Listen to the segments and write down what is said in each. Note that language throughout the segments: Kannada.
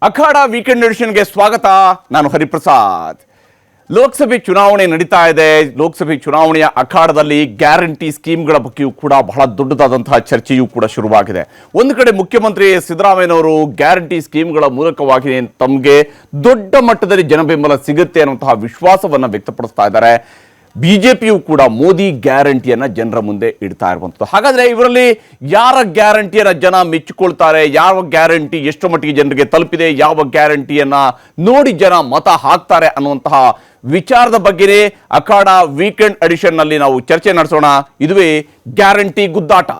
ಅಖಾಡ ವೀಕೆಂಡ್ ಎಡಿಷನ್ಗೆ ಸ್ವಾಗತ. ನಾನು ಹರಿಪ್ರಸಾದ್. ಲೋಕಸಭೆ ಚುನಾವಣೆ ನಡೀತಾ ಇದೆ. ಲೋಕಸಭೆ ಚುನಾವಣೆಯ ಅಖಾಡದಲ್ಲಿ ಗ್ಯಾರಂಟಿ ಸ್ಕೀಮ್ಗಳ ಬಗ್ಗೆಯೂ ಕೂಡ ಬಹಳ ದೊಡ್ಡದಾದಂತಹ ಚರ್ಚೆಯೂ ಕೂಡ ಶುರುವಾಗಿದೆ. ಒಂದು ಕಡೆ ಮುಖ್ಯಮಂತ್ರಿ ಸಿದ್ದರಾಮಯ್ಯನವರು ಗ್ಯಾರಂಟಿ ಸ್ಕೀಮ್ಗಳ ಮೂಲಕವಾಗಿ ತಮಗೆ ದೊಡ್ಡ ಮಟ್ಟದಲ್ಲಿ ಜನಬೆಂಬಲ ಸಿಗುತ್ತೆ ಅನ್ನುವಂತಹ ವಿಶ್ವಾಸವನ್ನು ವ್ಯಕ್ತಪಡಿಸ್ತಾ ಇದ್ದಾರೆ. ಬಿಜೆಪಿಯು ಕೂಡ ಮೋದಿ ಗ್ಯಾರಂಟಿಯನ್ನ ಜನರ ಮುಂದೆ ಇಡ್ತಾ ಇರುವಂಥದ್ದು. ಹಾಗಾದ್ರೆ ಇವರಲ್ಲಿ ಯಾರ ಗ್ಯಾರಂಟಿಯನ್ನ ಜನ ಮೆಚ್ಚಿಕೊಳ್ತಾರೆ, ಯಾವ ಗ್ಯಾರಂಟಿ ಎಷ್ಟು ಮಟ್ಟಿಗೆ ಜನರಿಗೆ ತಲುಪಿದೆ, ಯಾವ ಗ್ಯಾರಂಟಿಯನ್ನ ನೋಡಿ ಜನ ಮತ ಹಾಕ್ತಾರೆ ಅನ್ನುವಂತಹ ವಿಚಾರದ ಬಗ್ಗೆನೇ ಅಖಾಡ ವೀಕೆಂಡ್ ಎಡಿಷನ್ ನಲ್ಲಿ ನಾವು ಚರ್ಚೆ ನಡೆಸೋಣ. ಇದುವೇ ಗ್ಯಾರಂಟಿ ಗುದ್ದಾಟ.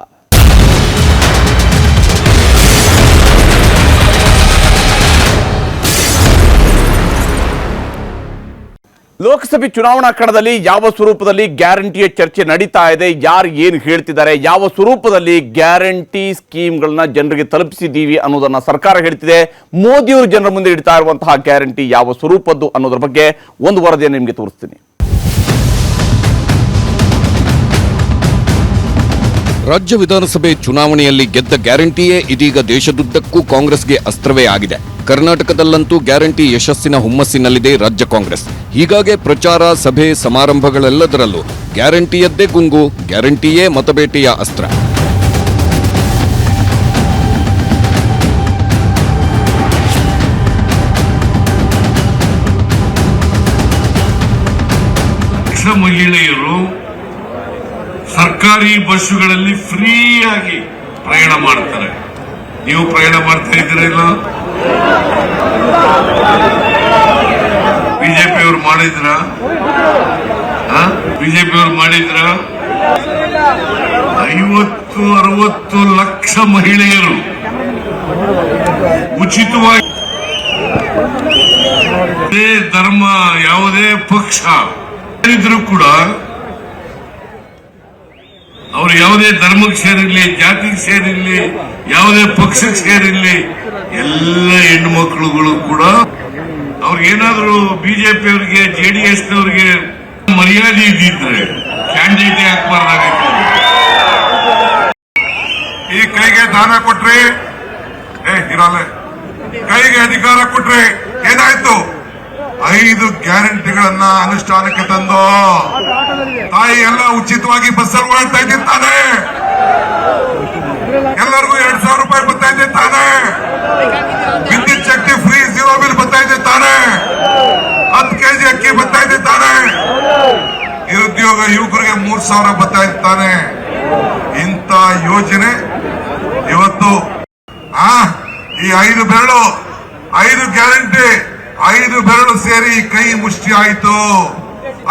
ಲೋಕಸಭೆ ಚುನಾವಣಾ ಕಣದಲ್ಲಿ ಯಾವ ಸ್ವರೂಪದಲ್ಲಿ ಗ್ಯಾರಂಟಿಯ ಚರ್ಚೆ ನಡೀತಾ ಇದೆ, ಯಾರು ಏನು ಹೇಳ್ತಿದ್ದಾರೆ, ಯಾವ ಸ್ವರೂಪದಲ್ಲಿ ಗ್ಯಾರಂಟಿ ಸ್ಕೀಮ್ಗಳನ್ನ ಜನರಿಗೆ ತಲುಪಿಸಿದ್ದೀವಿ ಅನ್ನೋದನ್ನ ಸರ್ಕಾರ ಹೇಳ್ತಿದೆ, ಮೋದಿಯವರು ಜನರ ಮುಂದೆ ಇಡ್ತಾ ಇರುವಂತಹ ಗ್ಯಾರಂಟಿ ಯಾವ ಸ್ವರೂಪದ್ದು ಅನ್ನೋದ್ರ ಬಗ್ಗೆ ಒಂದು ವರದಿಯನ್ನು ನಿಮಗೆ ತೋರಿಸ್ತೀನಿ. ರಾಜ್ಯ ವಿಧಾನಸಭೆ ಚುನಾವಣೆಯಲ್ಲಿ ಗೆದ್ದ ಗ್ಯಾರಂಟಿಯೇ ಇದೀಗ ದೇಶದುದ್ದಕ್ಕೂ ಕಾಂಗ್ರೆಸ್ಗೆ ಅಸ್ತ್ರವೇ ಆಗಿದೆ. ಕರ್ನಾಟಕದಲ್ಲಂತೂ ಗ್ಯಾರಂಟಿ ಯಶಸ್ಸಿನ ಹುಮ್ಮಸ್ಸಿನಲ್ಲಿದೆ ರಾಜ್ಯ ಕಾಂಗ್ರೆಸ್. ಹೀಗಾಗಿ ಪ್ರಚಾರ, ಸಭೆ, ಸಮಾರಂಭಗಳೆಲ್ಲದರಲ್ಲೂ ಗ್ಯಾರಂಟಿಯದ್ದೇ ಗುಂಗು, ಗ್ಯಾರಂಟಿಯೇ ಮತಬೇಟೆಯ ಅಸ್ತ್ರ. ಮಹಿಳೆಯರು ಸರ್ಕಾರಿ ಬಸ್ಸುಗಳಲ್ಲಿ ಫ್ರೀಯಾಗಿ ಪ್ರಯಾಣ ಮಾಡ್ತಾರೆ. ನೀವು ಪ್ರಯಾಣ ಮಾಡ್ತಾ ಇದ್ದೀರಲ್ಲ? ಬಿಜೆಪಿಯವರು ಮಾಡಿದ್ರ? ಬಿಜೆಪಿಯವರು ಮಾಡಿದ್ರ? 50-60 ಲಕ್ಷ ಮಹಿಳೆಯರು ಉಚಿತವಾಗಿ, ಯಾವುದೇ ಧರ್ಮ, ಯಾವುದೇ ಪಕ್ಷ ಇದ್ರೂ ಕೂಡ, ಅವರು ಯಾವುದೇ ಧರ್ಮಕ್ಕೆ ಸೇರಿರ್ಲಿ, ಜಾತಿಗೆ ಸೇರಿರ್ಲಿ, ಯಾವುದೇ ಪಕ್ಷಕ್ಕೆ ಸೇರಿರ್ಲಿ, ಎಲ್ಲ ಹೆಣ್ಣು ಮಕ್ಕಳುಗಳು ಕೂಡ ಅವ್ರಿಗೇನಾದ್ರೂ ಬಿಜೆಪಿಯವರಿಗೆ, ಜೆಡಿಎಸ್ನವ್ರಿಗೆ ಮರ್ಯಾದೆ ಇದ್ದಿದ್ರೆ ಕ್ಯಾಂಡಿಡೇಟ್ ಹಾಕ್ಬಾರ್ದಾಗೈತೆ. ಈ ಕೈಗೆ ದಾನ ಕೊಟ್ರಿ, ಇರಲ್ಲ, ಕೈಗೆ ಅಧಿಕಾರ ಕೊಟ್ರಿ, ಏನಾಯ್ತು? 5 ಗ್ಯಾರಂಟಿಗಳನ್ನ ಅನುಷ್ಠಾನಕ್ಕೆ ತಂದು ತಾಯಿ ಎಲ್ಲ ಉಚಿತವಾಗಿ ಬಸ್ಸಲ್ಲಿ ಓಡಾಡ್ತಾ ಇದ್ದಾನೆ. ಎಲ್ಲರಿಗೂ 2,000 ರೂಪಾಯಿ ಬರ್ತಾ ಇದ್ದಾನೆ. ವಿದ್ಯುತ್ ಶಕ್ತಿ ಫ್ರೀ, 0 ಬಿಲ್ ಬರ್ತಾ ಇದ್ದಾನೆ. 10 ಕೆಜಿ ಅಕ್ಕಿ ಬರ್ತಾ ಇದ್ದಾನೆ. ನಿರುದ್ಯೋಗ ಯುವಕರಿಗೆ 3,000 ಬರ್ತಾ ಇದ್ದಾನೆ. ಇಂಥ ಯೋಜನೆ ಇವತ್ತು ಈ 5 ಬೆರಳು, 5 ಗ್ಯಾರಂಟಿ, 5 ಬೆರಳು ಸೇರಿ ಕೈ ಮುಷ್ಟಿ ಆಯ್ತು.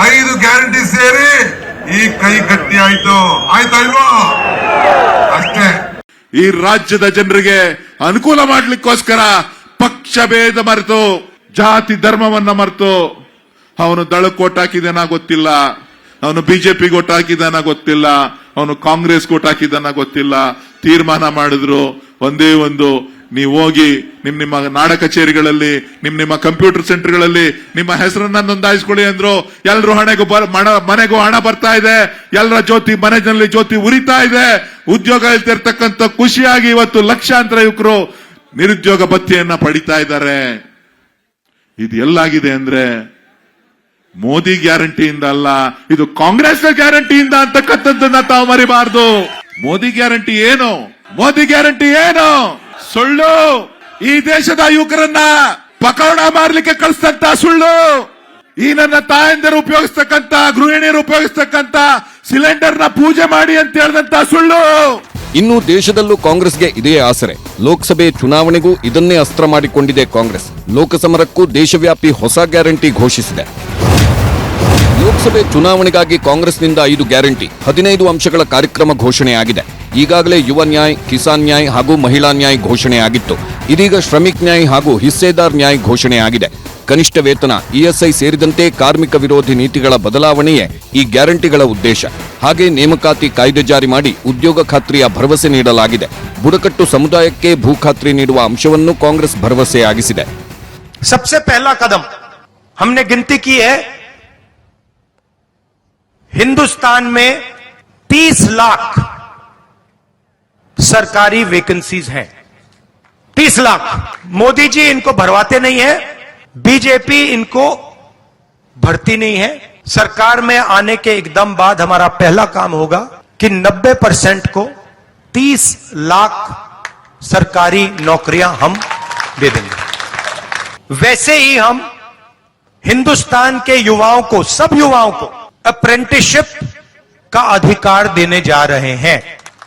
5 ಗ್ಯಾರಂಟಿ ಸೇರಿ ಈ ಕೈ ಗಟ್ಟಿ ಆಯ್ತು. ಆಯ್ತಾ ಇಲ್ವೋ? ಅಷ್ಟೇ. ಈ ರಾಜ್ಯದ ಜನರಿಗೆ ಅನುಕೂಲ ಮಾಡ್ಲಿಕ್ಕೋಸ್ಕರ ಪಕ್ಷ ಭೇದ ಮರೆತು, ಜಾತಿ ಧರ್ಮವನ್ನ ಮರೆತು, ಅವನು ದಳಕ್ಕೆ ಓಟ್ ಹಾಕಿದಾನ ಗೊತ್ತಿಲ್ಲ, ಅವನು ಬಿಜೆಪಿಗೆ ಓಟ್ ಹಾಕಿದಾನ ಗೊತ್ತಿಲ್ಲ, ಅವನು ಕಾಂಗ್ರೆಸ್ ಓಟ್ ಹಾಕಿದಾನ ಗೊತ್ತಿಲ್ಲ, ತೀರ್ಮಾನ ಮಾಡಿದ್ರು ಒಂದೇ ಒಂದು, ನೀವು ಹೋಗಿ ನಿಮ್ಮ ನಾಡ ಕಚೇರಿಗಳಲ್ಲಿ, ನಿಮ್ಮ ಕಂಪ್ಯೂಟರ್ ಸೆಂಟರ್ಗಳಲ್ಲಿ ನಿಮ್ಮ ಹೆಸರನ್ನ ನೋಂದಾಯಿಸ್ಕೊಳ್ಳಿ ಅಂದ್ರು. ಎಲ್ರು ಮನೆಗೂ ಹಣ ಬರ್ತಾ ಇದೆ, ಎಲ್ಲರ ಮನೆಯಲ್ಲಿ ಜ್ಯೋತಿ ಉರಿತಾ ಇದೆ. ಉದ್ಯೋಗ ಇಲ್ತಿರ್ತಕ್ಕಂಥ ಖುಷಿಯಾಗಿ ಇವತ್ತು ಲಕ್ಷಾಂತರ ಯುವಕರು ನಿರುದ್ಯೋಗ ಭತ್ಯೆಯನ್ನ ಪಡಿತಾ ಇದ್ದಾರೆ. ಇದು ಎಲ್ಲಾಗಿದೆ ಅಂದ್ರೆ ಮೋದಿ ಗ್ಯಾರಂಟಿಯಿಂದ ಅಲ್ಲ, ಇದು ಕಾಂಗ್ರೆಸ್ ಗ್ಯಾರಂಟಿಯಿಂದ ಅಂತಕ್ಕಂಥದ್ದನ್ನ ತಾವು ಮರಿಬಾರ್ದು. ಮೋದಿ ಗ್ಯಾರಂಟಿ ಏನು? ಮೋದಿ ಗ್ಯಾರಂಟಿ ಏನು? ಸುಳ್ಳು. ಈ ದೇಶದ ಯುವಕರನ್ನ ಪಕೋಡ ಮಾರ್ಲಿಕ್ಕೆ ಕಳಿಸ್ತಂತ ಸುಳ್ಳು. ಈ ನನ್ನ ತಾಯಂದಿರು ಉಪಯೋಗಿಸ್ತಕ್ಕಂತ, ಗೃಹಿಣಿಯರು ಉಪಯೋಗಿಸ್ತಕ್ಕಂತ ಸಿಲಿಂಡರ್ ನ ಪೂಜೆ ಮಾಡಿ ಅಂತ ಹೇಳಿದಂತ ಸುಳ್ಳು. ಇನ್ನು ದೇಶದಲ್ಲೂ ಕಾಂಗ್ರೆಸ್ಗೆ ಇದೇ ಆಸರೆ. ಲೋಕಸಭೆ ಚುನಾವಣೆಗೂ ಇದನ್ನೇ ಅಸ್ತ್ರ ಮಾಡಿಕೊಂಡಿದೆ ಕಾಂಗ್ರೆಸ್. ಲೋಕಸಮರಕ್ಕೂ ದೇಶವ್ಯಾಪಿ ಹೊಸ ಗ್ಯಾರಂಟಿ ಘೋಷಿಸಿದೆ. ಲೋಕಸಭೆ ಚುನಾವಣೆಗಾಗಿ ಕಾಂಗ್ರೆಸ್ನಿಂದ 5 ಗ್ಯಾರಂಟಿ, 15 ಅಂಶಗಳ ಕಾರ್ಯಕ್ರಮ ಘೋಷಣೆಯಾಗಿದೆ. ಈಗಾಗಲೇ ಯುವ ನ್ಯಾಯ್, ಕಿಸಾನ್ ನ್ಯಾಯ್ ಹಾಗೂ ಮಹಿಳಾ ನ್ಯಾಯ್ ಘೋಷಣೆಯಾಗಿತ್ತು. ಇದೀಗ ಶ್ರಮಿಕ್ ನ್ಯಾಯ್ ಹಾಗೂ ಹಿಸ್ಸೇದಾರ್ ನ್ಯಾಯ್ ಘೋಷಣೆಯಾಗಿದೆ. ಕನಿಷ್ಠ ವೇತನ, ಇಎಸ್ಐ ಸೇರಿದಂತೆ ಕಾರ್ಮಿಕ ವಿರೋಧಿ ನೀತಿಗಳ ಬದಲಾವಣೆಯೇ ಈ ಗ್ಯಾರಂಟಿಗಳ ಉದ್ದೇಶ. ಹಾಗೆ ನೇಮಕಾತಿ ಕಾಯ್ದೆ ಜಾರಿ ಮಾಡಿ ಉದ್ಯೋಗ ಖಾತ್ರಿಯ ಭರವಸೆ ನೀಡಲಾಗಿದೆ. ಬುಡಕಟ್ಟು ಸಮುದಾಯಕ್ಕೆ ಭೂ ಖಾತ್ರಿ ನೀಡುವ ಅಂಶವನ್ನು ಕಾಂಗ್ರೆಸ್ ಭರವಸೆಯಾಗಿಸಿದೆ. सबसे पहला कदम हमने गिनती की है, हिंदुस्तान में 30 लाख सरकारी वैकेंसीज हैं। 30 लाख। मोदी जी इनको भरवाते नहीं है, बीजेपी इनको भरती नहीं है। सरकार में आने के एकदम बाद हमारा पहला काम होगा कि 90% को 30 लाख सरकारी नौकरियां हम दे देंगे। वैसे ही हम हिंदुस्तान के युवाओं को, सब युवाओं को अप्रेंटिसशिप का अधिकार देने जा रहे हैं।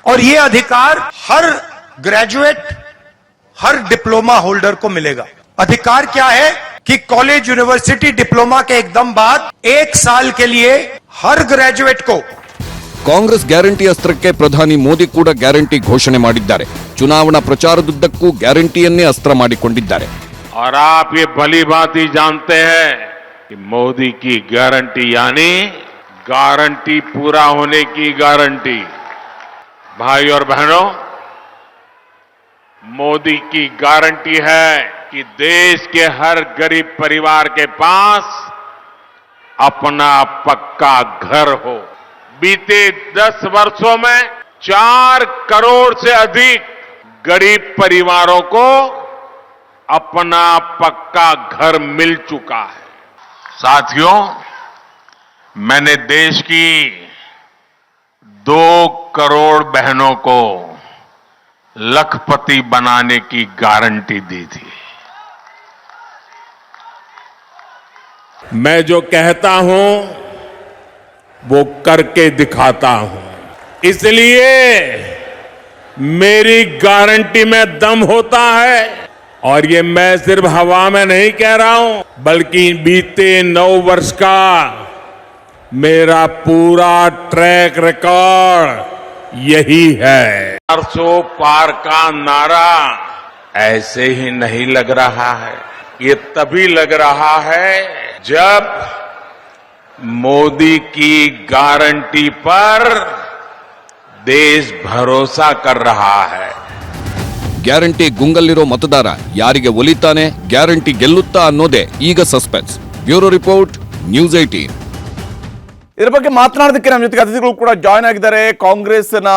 और यह अधिकार हर ग्रेजुएट, हर डिप्लोमा होल्डर को मिलेगा। अधिकार क्या है कि कॉलेज, यूनिवर्सिटी, डिप्लोमा के एकदम बाद 1 साल के लिए हर ग्रेजुएट को ಕಾಂಗ್ರೆಸ್ ಗ್ಯಾರಂಟಿ ಅಸ್ತ್ರಕ್ಕೆ ಪ್ರಧಾನಿ ಮೋದಿ ಕೂಡ ಗ್ಯಾರಂಟಿ ಘೋಷಣೆ ಮಾಡಿದ್ದಾರೆ. ಚುನಾವಣಾ ಪ್ರಚಾರದುದ್ದಕ್ಕೂ ಗ್ಯಾರಂಟಿಯನ್ನೇ ಅಸ್ತ್ರ ಮಾಡಿಕೊಂಡಿದ್ದಾರೆ. और आप ये भली भांति जानते हैं कि मोदी की गारंटी यानी गारंटी पूरा होने की गारंटी। भाई और बहनों, मोदी की गारंटी है कि देश के हर गरीब परिवार के पास अपना पक्का घर हो। बीते 10 वर्षों में 4 करोड़ से अधिक गरीब परिवारों को अपना पक्का घर मिल चुका है। साथियों, मैंने देश की 2 करोड़ बहनों को लखपति बनाने की गारंटी दी थी। मैं जो कहता हूं वो करके दिखाता हूं। इसलिए मेरी गारंटी में दम होता है। और ये मैं सिर्फ हवा में नहीं कह रहा हूं, बल्कि बीते 9 वर्ष का मेरा पूरा ट्रैक रिकॉर्ड यही है। 400 पार का नारा ऐसे ही नहीं लग रहा है। ये तभी लग रहा है जब मोदी की गारंटी पर देश भरोसा कर रहा है। ಗ್ಯಾರಂಟಿ ಗುಂಗಲ್ಲಿರೋ ಮತದಾರ ಯಾರಿಗೆ ಒಲಿತಾನೆ, ಗ್ಯಾರಂಟಿ ಗೆಲ್ಲುತ್ತಾ ಅನ್ನೋದೇ ಈಗ ಸಸ್ಪೆನ್ಸ್. Bureau report, news 18. ಇದರ ಬಗ್ಗೆ ಮಾತನಾಡೋದಕ್ಕೆ ನಮ್ಮ ಜೊತೆಗೆ ಅತಿಥಿಗಳು ಕೂಡ ಜಾಯ್ನ್ ಆಗಿದ್ದಾರೆ. ಕಾಂಗ್ರೆಸ್ನ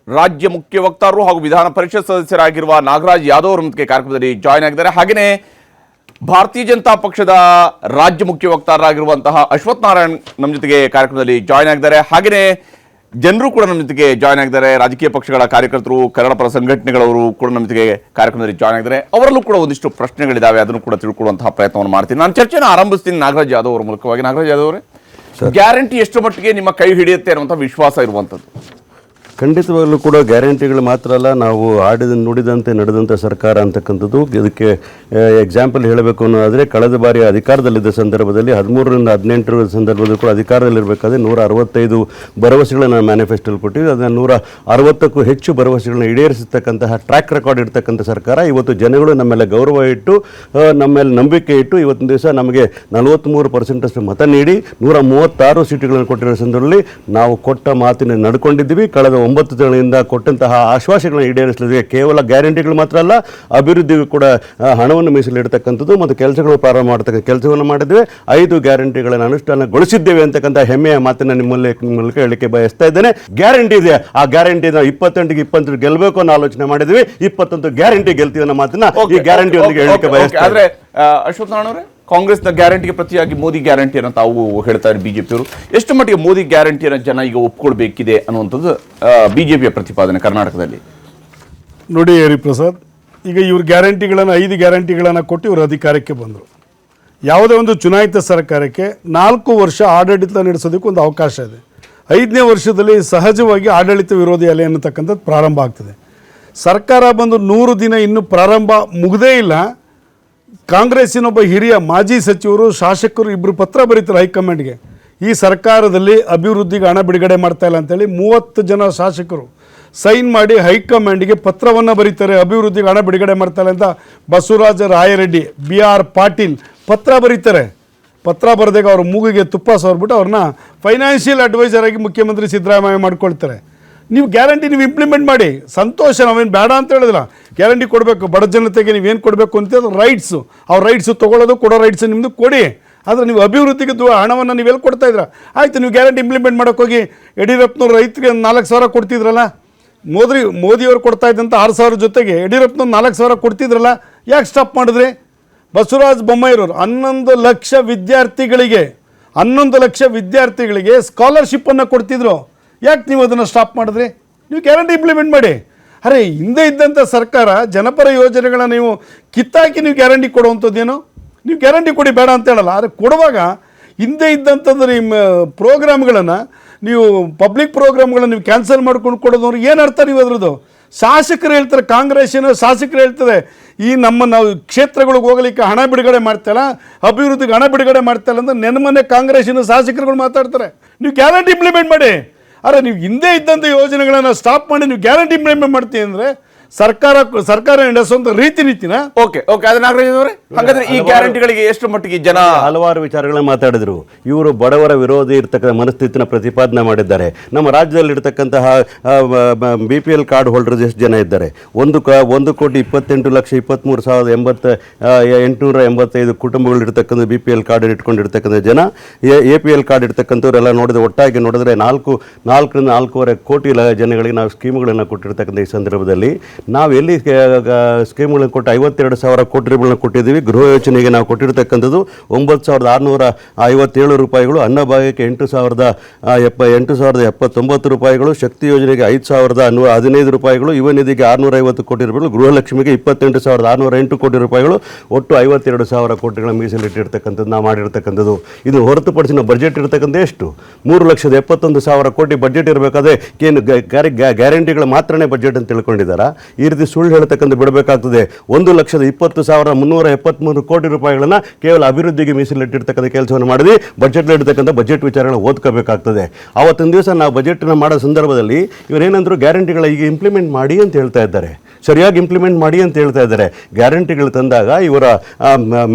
ರಾಜ್ಯ ಮುಖ್ಯ ವಕ್ತಾರರು ಹಾಗೂ ವಿಧಾನ ಪರಿಷತ್ ಸದಸ್ಯರಾಗಿರುವ ನಾಗರಾಜ್ ಯಾದವ್ ಅವರು ನಮಗೆ ಕಾರ್ಯಕ್ರಮದಲ್ಲಿ ಜಾಯ್ನ್ ಆಗಿದ್ದಾರೆ. ಹಾಗೆಯೇ ಭಾರತೀಯ ಜನತಾ ಪಕ್ಷದ ರಾಜ್ಯ ಮುಖ್ಯ ವಕ್ತಾರರಾಗಿರುವಂತಹ ಅಶ್ವಥ್ ನಾರಾಯಣ್ ನಮ್ಮ ಜೊತೆಗೆ ಕಾರ್ಯಕ್ರಮದಲ್ಲಿ ಜಾಯ್ನ್ ಆಗಿದ್ದಾರೆ. ಹಾಗೆಯೇ ಜನರು ಕೂಡ ನಮ್ಮ ಜೊತೆಗೆ ಜಾಯ್ನ್ ಆಗಿದ್ದಾರೆ. ರಾಜಕೀಯ ಪಕ್ಷಗಳ ಕಾರ್ಯಕರ್ತರು, ಕನ್ನಡ ಪರ ಸಂಘಟನೆಗಳವರು ಕೂಡ ನಮ್ಮ ಜೊತೆಗೆ ಕಾರ್ಯಕ್ರಮದಲ್ಲಿ ಜಾಯ್ನ್ ಆಗಿದ್ದಾರೆ. ಅವರಲ್ಲೂ ಕೂಡ ಒಂದಿಷ್ಟು ಪ್ರಶ್ನೆಗಳಿದ್ದಾವೆ, ಅದನ್ನು ಕೂಡ ತಿಳ್ಕೊಳ್ಳುವಂತಹ ಪ್ರಯತ್ನವನ್ನು ಮಾಡ್ತೀನಿ. ನಾನು ಚರ್ಚೆನ ಆರಂಭಿಸ್ತೀನಿ ನಾಗರಾಜ್ ಯಾದವ್ ಅವರ ಮೂಲಕವಾಗಿ. ನಾಗರಾಜ್ ಯಾದವ್ ಅವರೇ, ಗ್ಯಾರಂಟಿ ಎಷ್ಟು ಮಟ್ಟಿಗೆ ನಿಮ್ಮ ಕೈ ಹಿಡಿಯುತ್ತೆ ಅನ್ನುವಂಥ ವಿಶ್ವಾಸ ಇರುವಂಥದ್ದು? ಖಂಡಿತವಾಗಲೂ ಕೂಡ ಗ್ಯಾರಂಟಿಗಳು ಮಾತ್ರ ಅಲ್ಲ, ನಾವು ನುಡಿದಂತೆ ನಡೆದಂಥ ಸರ್ಕಾರ ಅಂತಕ್ಕಂಥದ್ದು. ಇದಕ್ಕೆ ಎಕ್ಸಾಂಪಲ್ ಹೇಳಬೇಕು ಅನ್ನೋದಾದರೆ, ಕಳೆದ ಬಾರಿ ಅಧಿಕಾರದಲ್ಲಿದ್ದ ಸಂದರ್ಭದಲ್ಲಿ 13ರಿಂದ 18ರ ಸಂದರ್ಭದಲ್ಲಿ ಕೂಡ ಅಧಿಕಾರದಲ್ಲಿರಬೇಕಾದ್ರೆ 165 ಭರವಸೆಗಳನ್ನು ಮ್ಯಾನಿಫೆಸ್ಟೋಲ್ಲಿ ಕೊಟ್ಟಿದ್ದು. ಅದನ್ನು 160ಕ್ಕೂ ಹೆಚ್ಚು ಭರವಸೆಗಳನ್ನ ಈಡೇರಿಸತಕ್ಕಂತಹ ಟ್ರ್ಯಾಕ್ ರೆಕಾರ್ಡ್ ಇರ್ತಕ್ಕಂಥ ಸರ್ಕಾರ. ಇವತ್ತು ಜನಗಳು ನಮ್ಮೆಲ್ಲ ಗೌರವ ಇಟ್ಟು, ನಮ್ಮೆಲ್ಲ ನಂಬಿಕೆ ಇಟ್ಟು, ಇವತ್ತಿನ ದಿವಸ ನಮಗೆ 43% ಮತ ನೀಡಿ 136 ಸೀಟುಗಳನ್ನು ಕೊಟ್ಟಿರೋ ಸಂದರ್ಭದಲ್ಲಿ ನಾವು ಕೊಟ್ಟ ಮಾತಿನ ನಡ್ಕೊಂಡಿದ್ದೀವಿ. ಕಳೆದ 9 ತಿಂಗಳಿಂದ ಕೊಟ್ಟಂತಹ ಆಶ್ವಾಸಗಳನ್ನು ಈಡೇರಿಸಲಿದೆ. ಕೇವಲ ಗ್ಯಾರಂಟಿಗಳು ಮಾತ್ರ ಅಲ್ಲ, ಅಭಿವೃದ್ಧಿಗೂ ಕೂಡ ಹಣವನ್ನು ಮೀಸಲಿಡ್ತಕ್ಕಂಥದ್ದು ಮತ್ತು ಕೆಲಸಗಳು ಪ್ರಾರಂಭ ಮಾಡತಕ್ಕ ಕೆಲಸವನ್ನು ಮಾಡಿದ್ದೇವೆ. 5 ಗ್ಯಾರಂಟಿಗಳನ್ನು ಅನುಷ್ಠಾನಗೊಳಿಸಿದ್ದೇವೆ ಅಂತಕ್ಕಂಥ ಹೆಮ್ಮೆಯ ಮಾತನ್ನು ನಿಮ್ಮ ಮೂಲಕ ಹೇಳಿಕೆ ಬಯಸ್ತಾ ಇದ್ದೇನೆ. ಗ್ಯಾರಂಟಿ ಇದೆ, ಆ ಗ್ಯಾರಂಟಿನ 28ಗೆ 20 ಗೆಲ್ಲಬೇಕು ಅನ್ನೋ ಆಲೋಚನೆ ಮಾಡಿದ್ವಿ. 21 ಗ್ಯಾರಂಟಿ ಗೆಲ್ತೀವಿ ಅನ್ನೋ ಮಾತನ್ನ ಈ ಗ್ಯಾರಂಟಿಯೊಂದಿಗೆ ಹೇಳಿಕೆ ಬಯಸ್ತಾ ಆದ್ರೆ ಅಶ್ವಥ್ ನಾರಾಯಣ ಅವರೇ, ಕಾಂಗ್ರೆಸ್ನ ಗ್ಯಾರಂಟಿಗೆ ಪ್ರತಿಯಾಗಿ ಮೋದಿ ಗ್ಯಾರಂಟಿಯನ್ನು ತಾವು ಹೇಳ್ತಾರೆ ಬಿಜೆಪಿಯವರು. ಎಷ್ಟು ಮಟ್ಟಿಗೆ ಮೋದಿ ಗ್ಯಾರಂಟಿಯನ್ನು ಜನ ಈಗ ಒಪ್ಕೊಳ್ಬೇಕಿದೆ ಅನ್ನುವಂಥದ್ದು ಬಿಜೆಪಿಯ ಪ್ರತಿಪಾದನೆ ಕರ್ನಾಟಕದಲ್ಲಿ? ನೋಡಿ ಹರಿಪ್ರಸಾದ್, ಈಗ ಇವ್ರ ಗ್ಯಾರಂಟಿಗಳನ್ನು 5 ಗ್ಯಾರಂಟಿಗಳನ್ನು ಕೊಟ್ಟು ಇವರು ಅಧಿಕಾರಕ್ಕೆ ಬಂದರು. ಯಾವುದೇ ಒಂದು ಚುನಾಯಿತ ಸರ್ಕಾರಕ್ಕೆ 4 ವರ್ಷ ಆಡಳಿತ ನಡೆಸೋದಕ್ಕೆ ಒಂದು ಅವಕಾಶ ಇದೆ. 5ನೇ ವರ್ಷದಲ್ಲಿ ಸಹಜವಾಗಿ ಆಡಳಿತ ವಿರೋಧಿ ಅಲೆ ಅನ್ನತಕ್ಕಂಥದ್ದು ಪ್ರಾರಂಭ ಆಗ್ತದೆ. ಸರ್ಕಾರ ಬಂದು 100 ದಿನ ಇನ್ನೂ ಪ್ರಾರಂಭ ಮುಗದೇ ಇಲ್ಲ. ಕಾಂಗ್ರೆಸ್ಸಿನೊಬ್ಬ ಹಿರಿಯ ಮಾಜಿ ಸಚಿವರು, ಶಾಸಕರು ಇಬ್ಬರು ಪತ್ರ ಬರೀತಾರೆ ಹೈಕಮಾಂಡ್ಗೆ, ಈ ಸರ್ಕಾರದಲ್ಲಿ ಅಭಿವೃದ್ಧಿಗೆ ಹಣ ಬಿಡುಗಡೆ ಮಾಡ್ತಾ ಇಲ್ಲ ಅಂತೇಳಿ 30 ಜನ ಶಾಸಕರು ಸೈನ್ ಮಾಡಿ ಹೈಕಮಾಂಡ್ಗೆ ಪತ್ರವನ್ನು ಬರೀತಾರೆ. ಅಭಿವೃದ್ಧಿಗೆ ಹಣ ಬಿಡುಗಡೆ ಮಾಡ್ತಾ ಇಲ್ಲ ಅಂತ ಬಸವರಾಜ ರಾಯರೆಡ್ಡಿ, BR ಪಾಟೀಲ್ ಪತ್ರ ಬರೀತಾರೆ. ಪತ್ರ ಬರೆದಾಗ ಅವ್ರ ಮೂಗಿಗೆ ತುಪ್ಪ ಸವರ್ಬಿಟ್ಟು ಅವ್ರನ್ನ ಫೈನಾನ್ಷಿಯಲ್ ಅಡ್ವೈಸರ್ ಆಗಿ ಮುಖ್ಯಮಂತ್ರಿ ಸಿದ್ದರಾಮಯ್ಯ ಮಾಡ್ಕೊಳ್ತಾರೆ. ನೀವು ಗ್ಯಾರಂಟಿ ನೀವು ಇಂಪ್ಲಿಮೆಂಟ್ ಮಾಡಿ, ಸಂತೋಷ, ನಾವೇನು ಬೇಡ ಅಂತ ಹೇಳಿದ್ರ. ಗ್ಯಾರಂಟಿ ಕೊಡಬೇಕು, ಬಡ ಜನತೆಗೆ ನೀವೇನು ಕೊಡಬೇಕು ಅಂತ ರೈಟ್ಸು, ಅವ್ರ ರೈಟ್ಸು ತೊಗೊಳ್ಳೋದು, ಕೊಡೋ ರೈಟ್ಸು ನಿಮ್ಮದು ಕೊಡಿ. ಆದರೆ ನೀವು ಅಭಿವೃದ್ಧಿಗೆ ಹಣವನ್ನು ನೀವು ಎಲ್ಲಿ ಕೊಡ್ತಾ ಇದ್ರ? ಆಯಿತು, ನೀವು ಗ್ಯಾರಂಟಿ ಇಂಪ್ಲಿಮೆಂಟ್ ಮಾಡೋಕ್ಕೋಗಿ ಯಡಿಯೂರಪ್ಪನವ್ರು ರೈತರಿಗೆ 4,000 ಕೊಡ್ತಿದ್ರಲ್ಲ, ಮೋದಿಯವರು ಕೊಡ್ತಾ ಇದ್ದಂಥ 6,000 ಜೊತೆಗೆ ಯಡಿಯೂರಪ್ಪನವ್ರು 4,000 ಕೊಡ್ತಿದ್ರಲ್ಲ, ಯಾಕೆ ಸ್ಟಾಪ್ ಮಾಡಿದ್ರಿ? ಬಸವರಾಜ ಬೊಮ್ಮಾಯಿರವರು 11 ಲಕ್ಷ ವಿದ್ಯಾರ್ಥಿಗಳಿಗೆ ಸ್ಕಾಲರ್ಶಿಪ್ಪನ್ನು ಕೊಡ್ತಿದ್ರು. ಯಾಕೆ ನೀವು ಅದನ್ನು ಸ್ಟಾಪ್ ಮಾಡಿದ್ರಿ? ನೀವು ಗ್ಯಾರಂಟಿ ಇಂಪ್ಲಿಮೆಂಟ್ ಮಾಡಿ. ಅರೆ, ಹಿಂದೆ ಇದ್ದಂಥ ಸರ್ಕಾರ ಜನಪರ ಯೋಜನೆಗಳನ್ನ ನೀವು ಕಿತ್ತಾಕಿ ನೀವು ಗ್ಯಾರಂಟಿ ಕೊಡುವಂಥದ್ದೇನು? ನೀವು ಗ್ಯಾರಂಟಿ ಕೊಡಿ, ಬೇಡ ಅಂತ ಹೇಳಲ್ಲ. ಆದರೆ ಕೊಡುವಾಗ ಹಿಂದೆ ಇದ್ದಂಥದ್ದು ನಿಮ್ಮ ಪ್ರೋಗ್ರಾಮ್ಗಳನ್ನು ನೀವು ಪಬ್ಲಿಕ್ ಪ್ರೋಗ್ರಾಮ್ಗಳನ್ನು ನೀವು ಕ್ಯಾನ್ಸಲ್ ಮಾಡ್ಕೊಂಡು ಕೊಡೋದವ್ರು ಏನು ಅರ್ಥ ನೀವು ಅದರದ್ದು? ಶಾಸಕರು ಹೇಳ್ತಾರೆ, ಕಾಂಗ್ರೆಸ್ಸಿನ ಶಾಸಕರು ಹೇಳ್ತಾರೆ, ನಾವು ಕ್ಷೇತ್ರಗಳಿಗೆ ಹೋಗಲಿಕ್ಕೆ ಹಣ ಬಿಡುಗಡೆ ಮಾಡ್ತಾಯಿಲ್ಲ, ಅಭಿವೃದ್ಧಿಗೆ ಹಣ ಬಿಡುಗಡೆ ಮಾಡ್ತಾಯಿಲ್ಲ ಅಂತ ನೆನ್ಮನೆ ಕಾಂಗ್ರೆಸ್ಸಿನ ಶಾಸಕರುಗಳು ಮಾತಾಡ್ತಾರೆ. ನೀವು ಗ್ಯಾರಂಟಿ ಇಂಪ್ಲಿಮೆಂಟ್ ಮಾಡಿ. ಅರೆ, ನೀವು ಹಿಂದೆ ಇದ್ದಂಥ ಯೋಜನೆಗಳನ್ನು ಸ್ಟಾಪ್ ಮಾಡಿ ನೀವು ಗ್ಯಾರಂಟಿ ಇಂಪ್ಲಿಮೆಂಟ್ ಮಾಡ್ತೀವಿ ಅಂದರೆ ಸರ್ಕಾರ ನಡೆಸುವಂಥ ನೀತಿನ ಓಕೆ ಅದೇ ನಾಗರಾಜ್ ಅವರೇ, ಹಾಗಾದ್ರೆ ಈ ಗ್ಯಾರಂಟಿಗಳಿಗೆ ಎಷ್ಟು ಮಟ್ಟಿಗೆ ಜನ ಹಲವಾರು ವಿಚಾರಗಳನ್ನ ಮಾತಾಡಿದ್ರು. ಇವರು ಬಡವರ ವಿರೋಧಿ ಇರ್ತಕ್ಕಂಥ ಮನಸ್ಥಿತಿನ ಪ್ರತಿಪಾದನೆ ಮಾಡಿದ್ದಾರೆ. ನಮ್ಮ ರಾಜ್ಯದಲ್ಲಿ ಇರ್ತಕ್ಕಂತಹ BPL ಕಾರ್ಡ್ ಹೋಲ್ಡರ್ಸ್ ಎಷ್ಟು ಜನ ಇದ್ದಾರೆ? 1,28,23,885 ಕುಟುಂಬಗಳು ಇರ್ತಕ್ಕಂಥ BPL ಕಾರ್ಡ್ ಇಟ್ಕೊಂಡಿರ್ತಕ್ಕಂಥ ಜನ, APL ಕಾರ್ಡ್ ಇರ್ತಕ್ಕಂಥವರೆಲ್ಲ ಒಟ್ಟಾಗಿ ನೋಡಿದ್ರೆ 4ರಿಂದ 4.25 ಕೋಟಿ ಜನಗಳಿಗೆ ನಾವು ಸ್ಕೀಮ್ಗಳನ್ನು ಕೊಟ್ಟಿರ್ತಕ್ಕಂಥ ಈ ಸಂದರ್ಭದಲ್ಲಿ ನಾವು ಎಲ್ಲಿ ಸ್ಕೀಮ್ಗಳನ್ನು ಕೊಟ್ಟು 52,000 ಕೋಟಿ ರೂಪಾಯಿಗಳನ್ನ ಕೊಟ್ಟಿದ್ದೀವಿ. ಗೃಹ ಯೋಜನೆಗೆ ನಾವು ಕೊಟ್ಟಿರ್ತಕ್ಕಂಥದ್ದು 9,657 ರೂಪಾಯಿಗಳು, ಅನ್ನಭಾಗ್ಯಕ್ಕೆ 8,079 ರೂಪಾಯಿಗಳು, ಶಕ್ತಿ ಯೋಜನೆಗೆ 5,115 ರೂಪಾಯಿಗಳು, ಯುವ ನಿಧಿಗೆ 650 ಕೋಟಿ ರೂಪಾಯಿಗಳು, ಗೃಹಲಕ್ಷ್ಮಿಗೆ 28,608 ಕೋಟಿ ರೂಪಾಯಿಗಳು, ಒಟ್ಟು 52,000 ಕೋಟಿಗಳ ಮೀಸಲಿಟ್ಟಿರ್ತಕ್ಕಂಥದ್ದು ನಾವು ಮಾಡಿರ್ತಕ್ಕಂಥದ್ದು. ಇದು ಹೊರತುಪಡಿಸಿ ನಾವು ಬಜೆಟ್ ಇರ್ತಕ್ಕಂಥ ಎಷ್ಟು? 3,71,000 ಕೋಟಿ ಬಜೆಟ್ ಇರಬೇಕಾದ್ರೆ ಏನು ಗ್ಯಾರಂಟಿಗಳು ಮಾತ್ರನೇ ಬಜೆಟ್ ಅಂತ ತಿಳ್ಕೊಂಡಿದ್ದಾರಾ? ಈ ರೀತಿ ಸುಳ್ಳು ಹೇಳ್ತಕ್ಕಂಥ ಬಿಡಬೇಕಾಗ್ತದೆ. 1,20,373 ಕೋಟಿ ರೂಪಾಯಿಗಳನ್ನು ಕೇವಲ ಅಭಿವೃದ್ಧಿಗೆ ಮೀಸಲಿಟ್ಟಿರ್ತಕ್ಕಂಥ ಕೆಲಸವನ್ನು ಮಾಡಿದ್ವಿ. ಬಜೆಟ್ಲಿರ್ತಕ್ಕಂಥ ಬಜೆಟ್ ವಿಚಾರಗಳನ್ನ ಓದ್ಕೋಬೇಕಾಗ್ತದೆ. ಆವತ್ತಿನ ದಿವಸ ನಾವು ಬಜೆಟ್ನ ಮಾಡೋ ಸಂದರ್ಭದಲ್ಲಿ ಇವರೇನಂದ್ರು ಗ್ಯಾರಂಟಿಗಳ ಈಗ ಇಂಪ್ಲಿಮೆಂಟ್ ಮಾಡಿ ಅಂತ ಹೇಳ್ತಾ ಇದ್ದಾರೆ, ಸರಿಯಾಗಿ ಇಂಪ್ಲಿಮೆಂಟ್ ಮಾಡಿ ಅಂತ ಹೇಳ್ತಾ ಇದ್ದಾರೆ. ಗ್ಯಾರಂಟಿಗಳು ತಂದಾಗ ಇವರ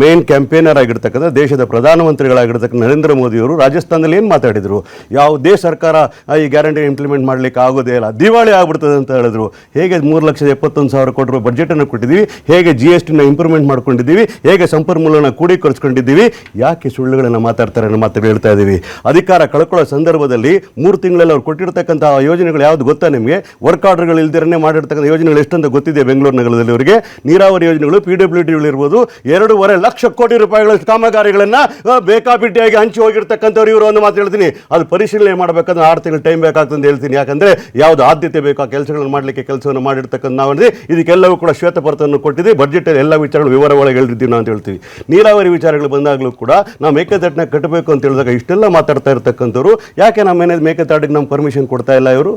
ಮೇನ್ ಕ್ಯಾಂಪೇನರ್ ಆಗಿರ್ತಕ್ಕಂಥ ದೇಶದ ಪ್ರಧಾನಮಂತ್ರಿಗಳಾಗಿರ್ತಕ್ಕಂಥ ನರೇಂದ್ರ ಮೋದಿಯವರು ರಾಜಸ್ಥಾನದಲ್ಲಿ ಏನು ಮಾತಾಡಿದರು? ಯಾವುದೇ ಸರ್ಕಾರ ಈ ಗ್ಯಾರಂಟಿ ಇಂಪ್ಲಿಮೆಂಟ್ ಮಾಡಲಿಕ್ಕೆ ಆಗೋದೇ ಇಲ್ಲ, ದಿವಾಳಿ ಆಗ್ಬಿಡ್ತದೆ ಅಂತ ಹೇಳಿದ್ರು. ಹೇಗೆ 3,71,000 ಕೋಟಿ ರೂಪಾಯಿ ಬಜೆಟನ್ನು ಕೊಟ್ಟಿದ್ದೀವಿ, ಹೇಗೆ GSTನ ಇಂಪ್ರೂವ್ಮೆಂಟ್ ಮಾಡ್ಕೊಂಡಿದ್ದೀವಿ, ಹೇಗೆ ಸಂಪನ್ಮೂಲನ ಕೂಡಿಕರಿಸ್ಕೊಂಡಿದ್ದೀವಿ. ಯಾಕೆ ಸುಳ್ಳುಗಳನ್ನು ಮಾತಾಡ್ತಾರೆ ಅನ್ನೋ ಮಾತು ಹೇಳ್ತಾ ಇದ್ದೀವಿ. ಅಧಿಕಾರ ಕಳ್ಕೊಳ್ಳೋ ಸಂದರ್ಭದಲ್ಲಿ 3 ತಿಂಗಳಲ್ಲಿ ಅವ್ರು ಕೊಟ್ಟಿರ್ತಕ್ಕಂಥ ಯೋಜನೆಗಳು ಯಾವುದು ಗೊತ್ತಾ ನಿಮಗೆ? ವರ್ಕ್ ಆರ್ಡರ್ಗಳು ಇಲ್ದಿರೇ ಮಾಡಿರ್ತಕ್ಕಂಥ ಯೋಜನೆಗಳು ಎಷ್ಟಂತ ಗೊತ್ತಿದೆ ಬೆಂಗಳೂರು ನಗರದಲ್ಲಿ ಅವರಿಗೆ? ನೀರಾವರಿ ಯೋಜನೆಗಳು, PWDಗಳು ಇರ್ಬೋದು, 2.5 ಲಕ್ಷ ಕೋಟಿ ರೂಪಾಯಿಗಳ ಕಾಮಗಾರಿಗಳನ್ನು ಬೇಕಾಬಿಟ್ಟಿಯಾಗಿ ಹಂಚಿ ಹೋಗಿರ್ತಕ್ಕಂಥವ್ರು ಇವರು ಒಂದು ಮಾತು ಹೇಳ್ತೀನಿ. ಅದು ಪರಿಶೀಲನೆ ಮಾಡಬೇಕಾದ್ರೆ 6 ತಿಂಗಳು ಟೈಮ್ ಬೇಕಾಗ್ತದೆ ಅಂತ ಹೇಳ್ತೀನಿ. ಯಾಕಂದರೆ ಯಾವುದು ಆದ್ಯತೆ ಬೇಕು ಆ ಕೆಲಸಗಳನ್ನು ಮಾಡಲಿಕ್ಕೆ ಕೆಲಸವನ್ನು ಮಾಡಿರ್ತಕ್ಕಂಥ ನಾವು ಇದಕ್ಕೆಲ್ಲವೂ ಕೂಡ ಶ್ವೇತಪತ್ರವನ್ನು ಕೊಟ್ಟಿದ್ದೀವಿ. ಬಜೆಟಲ್ಲಿ ಎಲ್ಲ ವಿಚಾರಗಳು ವಿವರವಾಗಿ ಹೇಳಿದ್ದೀವಿ ನಾವು ಅಂತ ಹೇಳ್ತೀವಿ. ನೀರಾವರಿ ವಿಚಾರಗಳು ಬಂದಾಗಲೂ ಕೂಡ ನಾವು ಮೇಕೆದಾಟನ್ನ ಕಟ್ಟಬೇಕು ಅಂತ ಹೇಳಿದಾಗ ಇಷ್ಟೆಲ್ಲ ಮಾತಾಡ್ತಾ ಇರ್ತಕ್ಕಂಥವ್ರು ಯಾಕೆ ನಮ್ಮ ಮೇಕೆದಾಟಿಗೆ ನಮ್ಮ ಪರ್ಮಿಷನ್ ಕೊಡ್ತಾ ಇಲ್ಲ? ಇವರು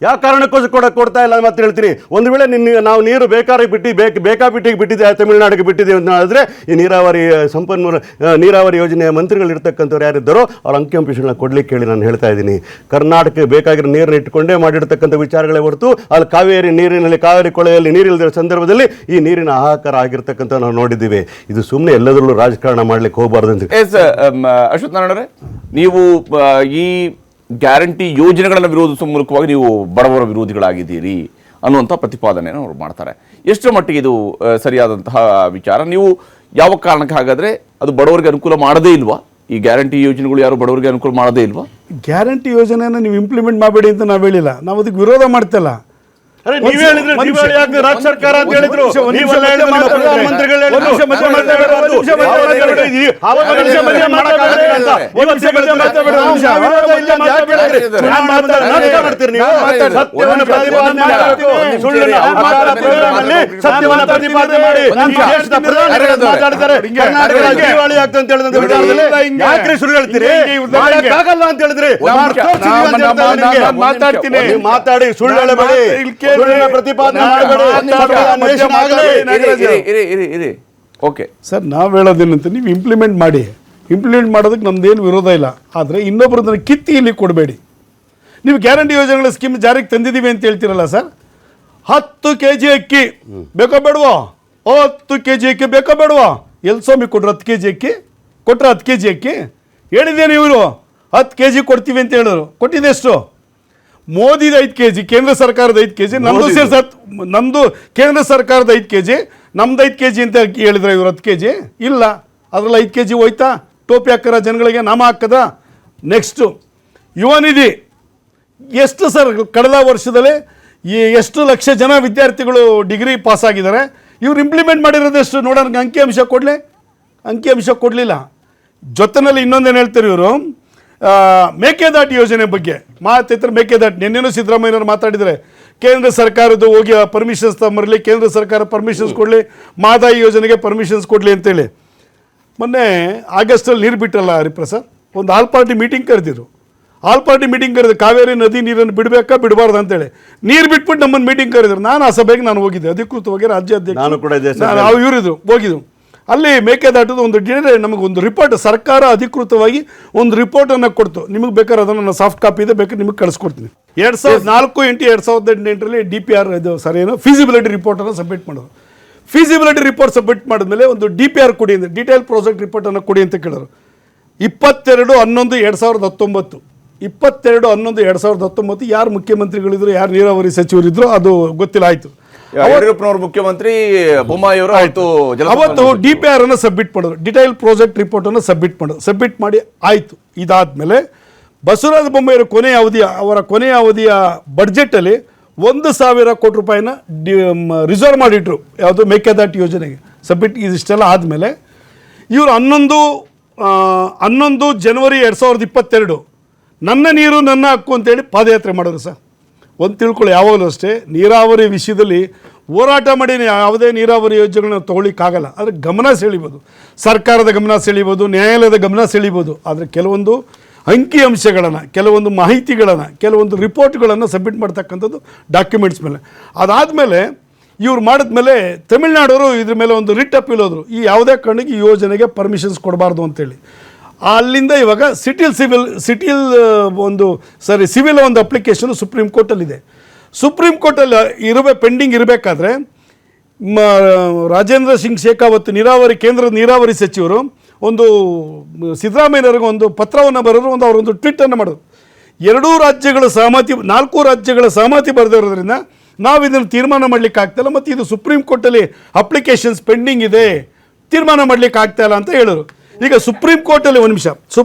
ಯಾವ ಕಾರಣಕ್ಕೋಸ್ಕರ ಕೊಡ್ತಾ ಇಲ್ಲ ಅಂತ ಹೇಳ್ತೀನಿ. ಒಂದು ವೇಳೆ ನಾವು ನೀರು ಬೇಕಾಬಿಟ್ಟಿಗೆ ಬಿಟ್ಟಿದ್ದೆ, ತಮಿಳುನಾಡಿಗೆ ಬಿಟ್ಟಿದ್ದೀವಿ ಅಂತ ಹೇಳಿದ್ರೆ ಈ ನೀರಾವರಿ ಯೋಜನೆಯ ಮಂತ್ರಿಗಳು ಇರ್ತಕ್ಕಂಥವ್ರು ಯಾರಿದ್ದಾರೋ ಅವ್ರ ಅಂಕಿಅಂಶಗಳನ್ನ ಕೊಡ್ಲಿಕ್ಕೆ ಹೇಳಿ ನಾನು ಹೇಳ್ತಾ ಇದ್ದೀನಿ. ಕರ್ನಾಟಕಕ್ಕೆ ಬೇಕಾಗಿರೋ ನೀರನ್ನ ಇಟ್ಟುಕೊಂಡೇ ಮಾಡಿರ್ತಕ್ಕಂಥ ವಿಚಾರಗಳೇ ಹೊರತು ಅಲ್ಲಿ ಕಾವೇರಿ ಕೊಳೆಯಲ್ಲಿ ನೀರಿಲ್ಲದ ಸಂದರ್ಭದಲ್ಲಿ ಈ ನೀರಿನ ಹಾಹಾಕಾರ ಆಗಿರ್ತಕ್ಕಂಥ ನಾವು ನೋಡಿದ್ದೀವಿ. ಇದು ಸುಮ್ಮನೆ ಎಲ್ಲದರಲ್ಲೂ ರಾಜಕಾರಣ ಮಾಡ್ಲಿಕ್ಕೆ ಹೋಗಬಾರ್ದು ಅಂತ. ಅಶ್ವಥ್ ನಾರಾಯಣ, ನೀವು ಈ ಗ್ಯಾರಂಟಿ ಯೋಜನೆಗಳನ್ನು ವಿರೋಧಿಸುವ ಮೂಲಕವಾಗಿ ನೀವು ಬಡವರ ವಿರೋಧಿಗಳಾಗಿದ್ದೀರಿ ಅನ್ನುವಂಥ ಪ್ರತಿಪಾದನೆಯನ್ನು ಅವರು ಮಾಡ್ತಾರೆ. ಎಷ್ಟರ ಮಟ್ಟಿಗೆ ಇದು ಸರಿಯಾದಂತಹ ವಿಚಾರ? ನೀವು ಯಾವ ಕಾರಣಕ್ಕೆ ಹಾಗಾದರೆ ಅದು ಬಡವರಿಗೆ ಅನುಕೂಲ ಮಾಡದೇ ಇಲ್ವಾ? ಈ ಗ್ಯಾರಂಟಿ ಯೋಜನೆಗಳು ಯಾರು ಬಡವರಿಗೆ ಅನುಕೂಲ ಮಾಡದೇ ಇಲ್ವಾ? ಗ್ಯಾರಂಟಿ ಯೋಜನೆಯನ್ನು ನೀವು ಇಂಪ್ಲಿಮೆಂಟ್ ಮಾಡಬೇಡಿ ಅಂತ ನಾವು ಹೇಳಿಲ್ಲ, ನಾವು ಅದಕ್ಕೆ ವಿರೋಧ ಮಾಡ್ತಿಲ್ಲ. ರಾಜ್ಯ ಸರ್ಕಾರ ಅಂತ ಹೇಳಿದ್ರು, ಮಾತಾಡಿ ಸುಳ್ಳು ಹೇಳಬೇಡಿ. ಸರ್, ನಾವು ಹೇಳೋದೇನಂತ ನೀವು ಇಂಪ್ಲಿಮೆಂಟ್ ಮಾಡಿ. ಇಂಪ್ಲಿಮೆಂಟ್ ಮಾಡೋದಕ್ಕೆ ನಮ್ದೇನು ವಿರೋಧ ಇಲ್ಲ. ಆದರೆ ಇನ್ನೊಬ್ಬರದನ್ನು ಕಿತ್ತಿ ಇಲ್ಲಿ ಕೊಡಬೇಡಿ. ನೀವು ಗ್ಯಾರಂಟಿ ಯೋಜನೆಗಳ ಸ್ಕೀಮ್ ಜಾರಿಗೆ ತಂದಿದ್ದೀವಿ ಅಂತ ಹೇಳ್ತೀರಲ್ಲ ಸರ್, 10 kg ಅಕ್ಕಿ ಬೇಕೋ ಬೇಡವೋ? 10 kg ಅಕ್ಕಿ ಬೇಕೋ ಬೇಡವೋ? ಎಲ್ಲಿ ಸ್ವಾಮಿ ಕೊಟ್ರು 10 kg ಅಕ್ಕಿ? ಕೊಟ್ಟರೆ 10 kg ಅಕ್ಕಿ ಹೇಳಿದ್ದೇನೆ. ಇವರು 10 kg ಕೊಡ್ತೀವಿ ಅಂತ ಹೇಳಿದ್ರು, ಕೊಟ್ಟಿದೆ ಎಷ್ಟು? ಮೋದಿದ 5 kg, ಕೇಂದ್ರ ಸರ್ಕಾರದ 5 kg, ನಮ್ಮದು ಕೇಂದ್ರ ಸರ್ಕಾರದ 5 kg, ನಮ್ದು 5 kg ಅಂತ ಹೇಳಿದ್ರೆ ಇವರು 10 kg ಇಲ್ಲ. ಅದರಲ್ಲಿ 5 kg ಹೋಯ್ತಾ? ಟೋಪಿ ಹಾಕರ ಜನಗಳಿಗೆ ನಾಮ ಹಾಕದ? ನೆಕ್ಸ್ಟು ಯುವ ನಿಧಿ ಎಷ್ಟು ಸರ್? ಕಳೆದ ವರ್ಷದಲ್ಲಿ ಈ ಎಷ್ಟು ಲಕ್ಷ ಜನ ವಿದ್ಯಾರ್ಥಿಗಳು ಡಿಗ್ರಿ ಪಾಸ್ ಆಗಿದ್ದಾರೆ, ಇವ್ರು ಇಂಪ್ಲಿಮೆಂಟ್ ಮಾಡಿರೋದೆಷ್ಟು ನೋಡೋಣ, ಅಂಕಿಅಂಶ ಕೊಡಲಿಲ್ಲ. ಜೊತೆಯಲ್ಲಿ ಇನ್ನೊಂದೇನು ಹೇಳ್ತಾರೆ ಇವರು, ಮೇಕೆದಾಟು ಯೋಜನೆ ಬಗ್ಗೆ ಮಾತಾಡ್ತಾರೆ. ಮೇಕೆದಾಟು ನಿನ್ನೆನೂ ಸಿದ್ದರಾಮಯ್ಯನವರು ಮಾತಾಡಿದರೆ ಕೇಂದ್ರ ಸರ್ಕಾರದ್ದು ಹೋಗಿ ಪರ್ಮಿಷನ್ಸ್ ತಗೊಂಬರಲಿ, ಕೇಂದ್ರ ಸರ್ಕಾರ ಪರ್ಮಿಷನ್ಸ್ ಕೊಡಲಿ, ಮಹದಾಯಿ ಯೋಜನೆಗೆ ಪರ್ಮಿಷನ್ಸ್ ಕೊಡಲಿ ಅಂತೇಳಿ. ಮೊನ್ನೆ ಆಗಸ್ಟಲ್ಲಿ ನೀರು ಬಿಟ್ಟಲ್ಲ ಹರಿಪ್ರಸಾದ್, ಒಂದು ಆಲ್ ಪಾರ್ಟಿ ಮೀಟಿಂಗ್ ಕರೆದಿದ್ರು. ಆಲ್ ಪಾರ್ಟಿ ಮೀಟಿಂಗ್ ಕರೆದು ಕಾವೇರಿ ನದಿ ನೀರನ್ನು ಬಿಡಬೇಕಾ ಬಿಡಬಾರ್ದು ಅಂತೇಳಿ ನೀರು ಬಿಟ್ಬಿಟ್ಟು ನಮ್ಮನ್ನು ಮೀಟಿಂಗ್ ಕರೆದ್ರು. ನಾನು ಆ ಸಭೆಗೆ ನಾನು ಹೋಗಿದ್ದೆ, ಅಧಿಕೃತವಾಗಿ ರಾಜ್ಯಾಧ್ಯಕ್ಷ ನಾನು ಕೂಡ ಇದ್ದೆ ಸರ್. ಇವರಿದ್ರು ಹೋಗಿದ್ದು. ಅಲ್ಲಿ ಮೇಕೆದಾಟದ ಒಂದು ನಮಗೊಂದು ರಿಪೋರ್ಟ್ ಸರ್ಕಾರ ಅಧಿಕೃತವಾಗಿ ಒಂದು ರಿಪೋರ್ಟನ್ನು ಕೊಡ್ತು. ನಿಮಗೆ ಬೇಕಾದ್ರೆ ಅದನ್ನು ನನ್ನ ಸಾಫ್ಟ್ ಕಾಪಿ ಇದೆ, ಬೇಕಾದ್ರೆ ನಿಮಗೆ ಕಳಿಸ್ಕೊಡ್ತೀನಿ. 2004-2018 DPR ಇದು ಸರ್ ಏನು ಫೀಸಿಬಿಲಿಟಿ ರಿಪೋರ್ಟನ್ನು ಸಬ್ಮಿಟ್ ಮಾಡೋದು. ಫೀಸಿಬಿಲಿಟಿ ರಿಪೋರ್ಟ್ ಸಬ್ಮಿಟ್ ಮಾಡಿದ್ಮೇಲೆ ಒಂದು DPR ಕೊಡಿ ಅಂತ, ಡೀಟೇಲ್ ಪ್ರಾಜೆಕ್ಟ್ ರಿಪೋರ್ಟನ್ನು ಕೊಡಿ ಅಂತ ಕೇಳೋರು. 22/11/2019 22/11/2019 ಯಾರು ಮುಖ್ಯಮಂತ್ರಿಗಳಿದ್ರು, ಯಾರು ನೀರಾವರಿ ಸಚಿವರಿದ್ರು ಅದು ಗೊತ್ತಿಲ್ಲ. ಆಯಿತು, ಯಡಿಯೂರಪ್ಪನವರು ಮುಖ್ಯಮಂತ್ರಿ, ಬೊಮ್ಮಾಯಿ ಅವರು ಅವತ್ತು DPR ಅನ್ನು ಸಬ್ಮಿಟ್ ಮಾಡೋದು, ಡಿಟೈಲ್ ಪ್ರಾಜೆಕ್ಟ್ ರಿಪೋರ್ಟನ್ನು ಸಬ್ಮಿಟ್ ಮಾಡಿ ಆಯಿತು. ಇದಾದಮೇಲೆ ಬಸವರಾಜ ಬೊಮ್ಮಾಯಿ ಅವರ ಕೊನೆಯ ಅವಧಿಯ ಬಡ್ಜೆಟಲ್ಲಿ 1,000 ಕೋಟಿ ರೂಪಾಯಿನ ರಿಸರ್ವ್ ಮಾಡಿಟ್ರು, ಯಾವುದು ಮೇಕೆದಾಟು ಯೋಜನೆಗೆ ಸಬ್ಮಿಟ್. ಇದಿಷ್ಟೆಲ್ಲ ಆದಮೇಲೆ ಇವರು 11 ಜನವರಿ 2022 ನನ್ನ ನೀರು ನನ್ನ ಹಕ್ಕು ಅಂತೇಳಿ ಪಾದಯಾತ್ರೆ ಮಾಡೋರು ಸರ್. ಒಂದು ತಿಳ್ಕೊಳ್ಳಿ, ಯಾವಾಗಲೂ ಅಷ್ಟೇ ನೀರಾವರಿ ವಿಷಯದಲ್ಲಿ ಹೋರಾಟ ಮಾಡಿ ಯಾವುದೇ ನೀರಾವರಿ ಯೋಜನೆಗಳನ್ನ ತೊಗೊಳ್ಳಿಕ್ಕಾಗಲ್ಲ. ಆದರೆ ಗಮನ ಸೆಳೀಬೋದು, ಸರ್ಕಾರದ ಗಮನ ಸೆಳೀಬೋದು, ನ್ಯಾಯಾಲಯದ ಗಮನ ಸೆಳೀಬೋದು. ಆದರೆ ಕೆಲವೊಂದು ಅಂಕಿಅಂಶಗಳನ್ನು, ಕೆಲವೊಂದು ಮಾಹಿತಿಗಳನ್ನು, ಕೆಲವೊಂದು ರಿಪೋರ್ಟ್ಗಳನ್ನು ಸಬ್ಮಿಟ್ ಮಾಡ್ತಕ್ಕಂಥದ್ದು ಡಾಕ್ಯುಮೆಂಟ್ಸ್ ಮೇಲೆ. ಅದಾದಮೇಲೆ ಇವ್ರು ಮಾಡಿದ್ಮೇಲೆ ತಮಿಳ್ನಾಡವರು ಇದ್ರ ಮೇಲೆ ಒಂದು ರಿಟ್ ಅಪೀಲ್ ಹೋದರು, ಈ ಯಾವುದೇ ಕಾರಣಕ್ಕೆ ಈ ಯೋಜನೆಗೆ ಪರ್ಮಿಷನ್ಸ್ ಕೊಡಬಾರ್ದು ಅಂತೇಳಿ. ಅಲ್ಲಿಂದ ಇವಾಗ ಸಿವಿಲ್ ಒಂದು ಅಪ್ಲಿಕೇಶನ್ ಸುಪ್ರೀಂ ಕೋರ್ಟಲ್ಲಿದೆ. ಸುಪ್ರೀಂ ಕೋರ್ಟಲ್ಲಿ ಪೆಂಡಿಂಗ್ ಇರಬೇಕಾದ್ರೆ ರಾಜೇಂದ್ರ ಸಿಂಗ್ ಶೇಖಾವತ್ ಕೇಂದ್ರದ ನೀರಾವರಿ ಸಚಿವರು ಒಂದು ಸಿದ್ದರಾಮಯ್ಯನವ್ರಿಗೆ ಒಂದು ಪತ್ರವನ್ನು ಬರೆದ್ರು, ಅವರೊಂದು ಟ್ವೀಟನ್ನು ಮಾಡೋದು. 4 ರಾಜ್ಯಗಳ ಸಹಮತಿ ಬರೆದಿರೋದ್ರಿಂದ ನಾವು ಇದನ್ನು ತೀರ್ಮಾನ ಮಾಡಲಿಕ್ಕೆ ಆಗ್ತಾಯಿಲ್ಲ, ಮತ್ತು ಇದು ಸುಪ್ರೀಂ ಕೋರ್ಟಲ್ಲಿ ಅಪ್ಲಿಕೇಶನ್ಸ್ ಪೆಂಡಿಂಗ್ ಇದೆ, ತೀರ್ಮಾನ ಮಾಡಲಿಕ್ಕೆ ಆಗ್ತಾಯಿಲ್ಲ ಅಂತ ಹೇಳೋರು. ಈಗ ಸುಪ್ರೀಂ ಕೋರ್ಟಲ್ಲಿ